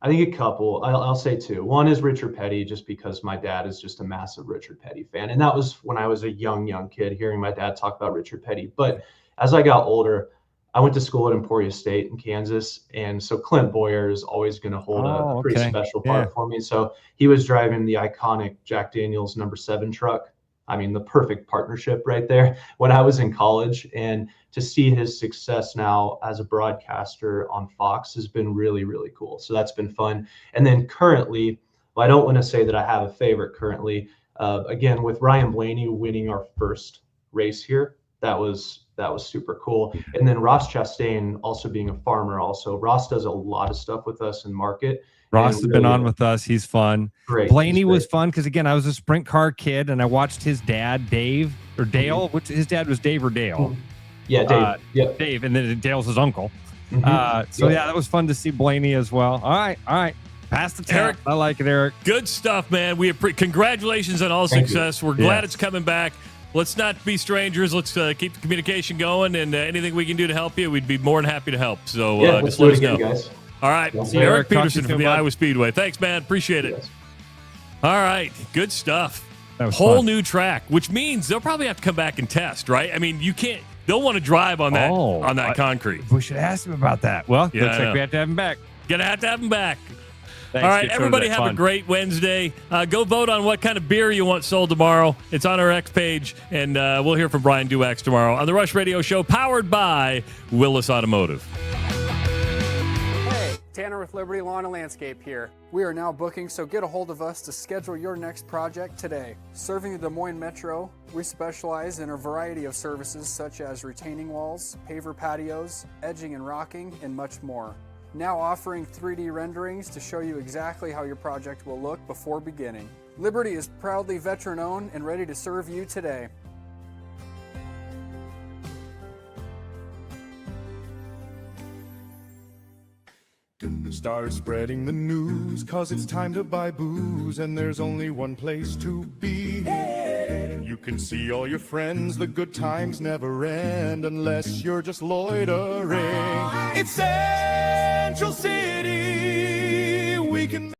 I think a couple, I'll say two. One is Richard Petty, just because my dad is just a massive Richard Petty fan. And that was when I was a young kid, hearing my dad talk about Richard Petty. But as I got older, I went to school at Emporia State in Kansas. And so Clint Boyer is always going to hold a pretty special part for me. So he was driving the iconic Jack Daniels number 7 truck. I mean, the perfect partnership right there when I was in college. And to see his success now as a broadcaster on Fox has been really, really cool. So that's been fun. And then currently, well, I don't want to say that I have a favorite currently. Again, with Ryan Blaney winning our first race here, that was super cool. And then Ross Chastain also being a farmer also. Ross does a lot of stuff with us in market. Ross has been on with us. He's fun. Great. Blaney was fun because, again, I was a sprint car kid and I watched his dad, Dave, or Dale. Which his dad was Dave or Dale? Yeah, Dave. Yep. Dave, and then Dale's his uncle. So that was fun to see Blaney as well. All right. Pass the Eric. I like it, Eric. Good stuff, man. Congratulations on all success. We're glad it's coming back. Let's not be strangers. Let's keep the communication going, and anything we can do to help you, we'd be more than happy to help. So just let us know. Guys. All right. Eric Peterson from the Iowa Speedway. Thanks, man. Appreciate it. Yes. All right. Good stuff. Whole new track, which means they'll probably have to come back and test, right? I mean, you can't. They'll want to drive on that concrete. We should ask him about that. Well, looks like we have to have him back. Gonna have to have him back. Thanks, all right, everybody have a great Wednesday. Go vote on what kind of beer you want sold tomorrow. It's on our X page, and we'll hear from Brian Duax tomorrow on the Rush Radio Show, powered by Willis Automotive. Hey, Tanner with Liberty Lawn and Landscape here. We are now booking, so get a hold of us to schedule your next project today. Serving the Des Moines Metro, we specialize in a variety of services such as retaining walls, paver patios, edging and rocking, and much more. Now offering 3D renderings to show you exactly how your project will look before beginning. Liberty is proudly veteran-owned and ready to serve you today. Start spreading the news, 'cause it's time to buy booze, and there's only one place to be. You can see all your friends, the good times never end, unless you're just loitering. It's Central City, we can...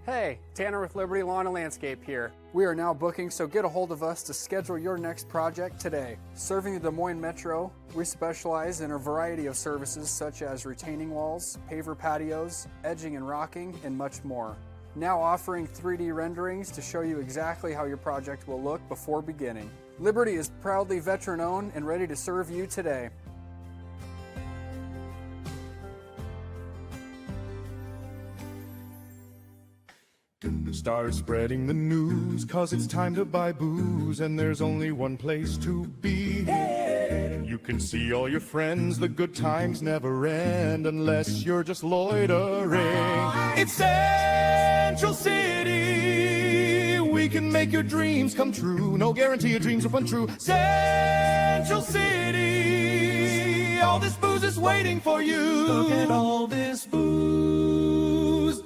Hey, Tanner with Liberty Lawn and Landscape here. We are now booking, so get a hold of us to schedule your next project today. Serving the Des Moines Metro, we specialize in a variety of services such as retaining walls, paver patios, edging and rocking, and much more. Now offering 3D renderings to show you exactly how your project will look before beginning. Liberty is proudly veteran-owned and ready to serve you today. Start spreading the news, 'cause it's time to buy booze, and there's only one place to be. You can see all your friends, the good times never end, unless you're just loitering. It's Central City, we can make your dreams come true. No guarantee your dreams will come true. Central City, all this booze is waiting for you. Look at all this booze.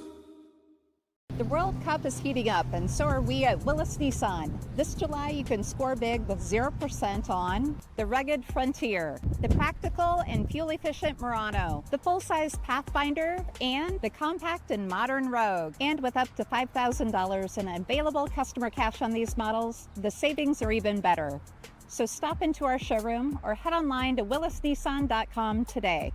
The World Cup is heating up, and so are we at Willis Nissan. This July, you can score big with 0% on the rugged Frontier, the practical and fuel-efficient Murano, the full-size Pathfinder, and the compact and modern Rogue. And with up to $5,000 in available customer cash on these models, the savings are even better. So stop into our showroom or head online to willisnissan.com today.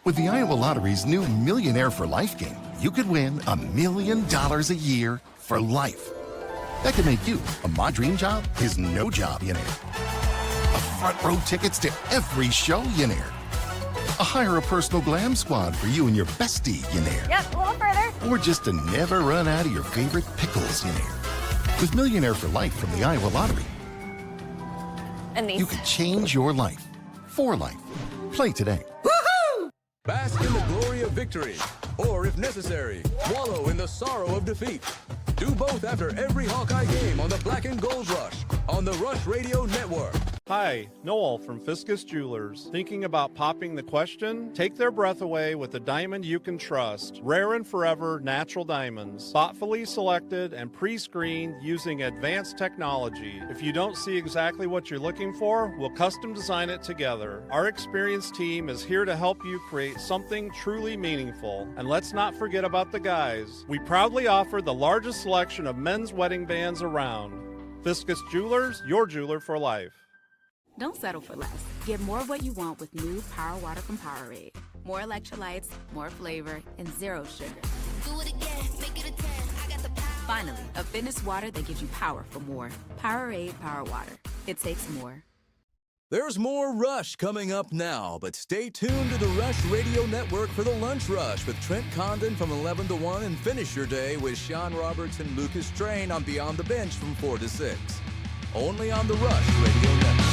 With the Iowa Lottery's new Millionaire for Life game, you could win $1 million a year for life. That could make you a My Dream Job is No Job Millionaire. A front row tickets to every show millionaire. A hire a personal glam squad for you and your bestie millionaire. Yep, a little further. Or just to never run out of your favorite pickles millionaire. With Millionaire for Life from the Iowa Lottery, And these. you can change your life for life. Play today. Bask in the glory of victory, or if necessary, wallow in the sorrow of defeat. Do both after every Hawkeye game on the Black and Gold Rush on the Rush Radio Network. Hi, Noel from Fiscus Jewelers. Thinking about popping the question? Take their breath away with a diamond you can trust. Rare and forever natural diamonds. Thoughtfully selected and pre-screened using advanced technology. If you don't see exactly what you're looking for, we'll custom design it together. Our experienced team is here to help you create something truly meaningful. And let's not forget about the guys. We proudly offer the largest selection of men's wedding bands around. Fiscus Jewelers, your jeweler for life. Don't settle for less. Get more of what you want with new Power Water from Powerade. More electrolytes, more flavor, and zero sugar. Do it again, make it a 10. I got the power. Finally, a fitness water that gives you power for more. Powerade Power Water. It takes more. There's more Rush coming up now, but stay tuned to the Rush Radio Network for the Lunch Rush with Trent Condon from 11 to 1 and finish your day with Sean Roberts and Lucas Train on Beyond the Bench from 4 to 6. Only on the Rush Radio Network.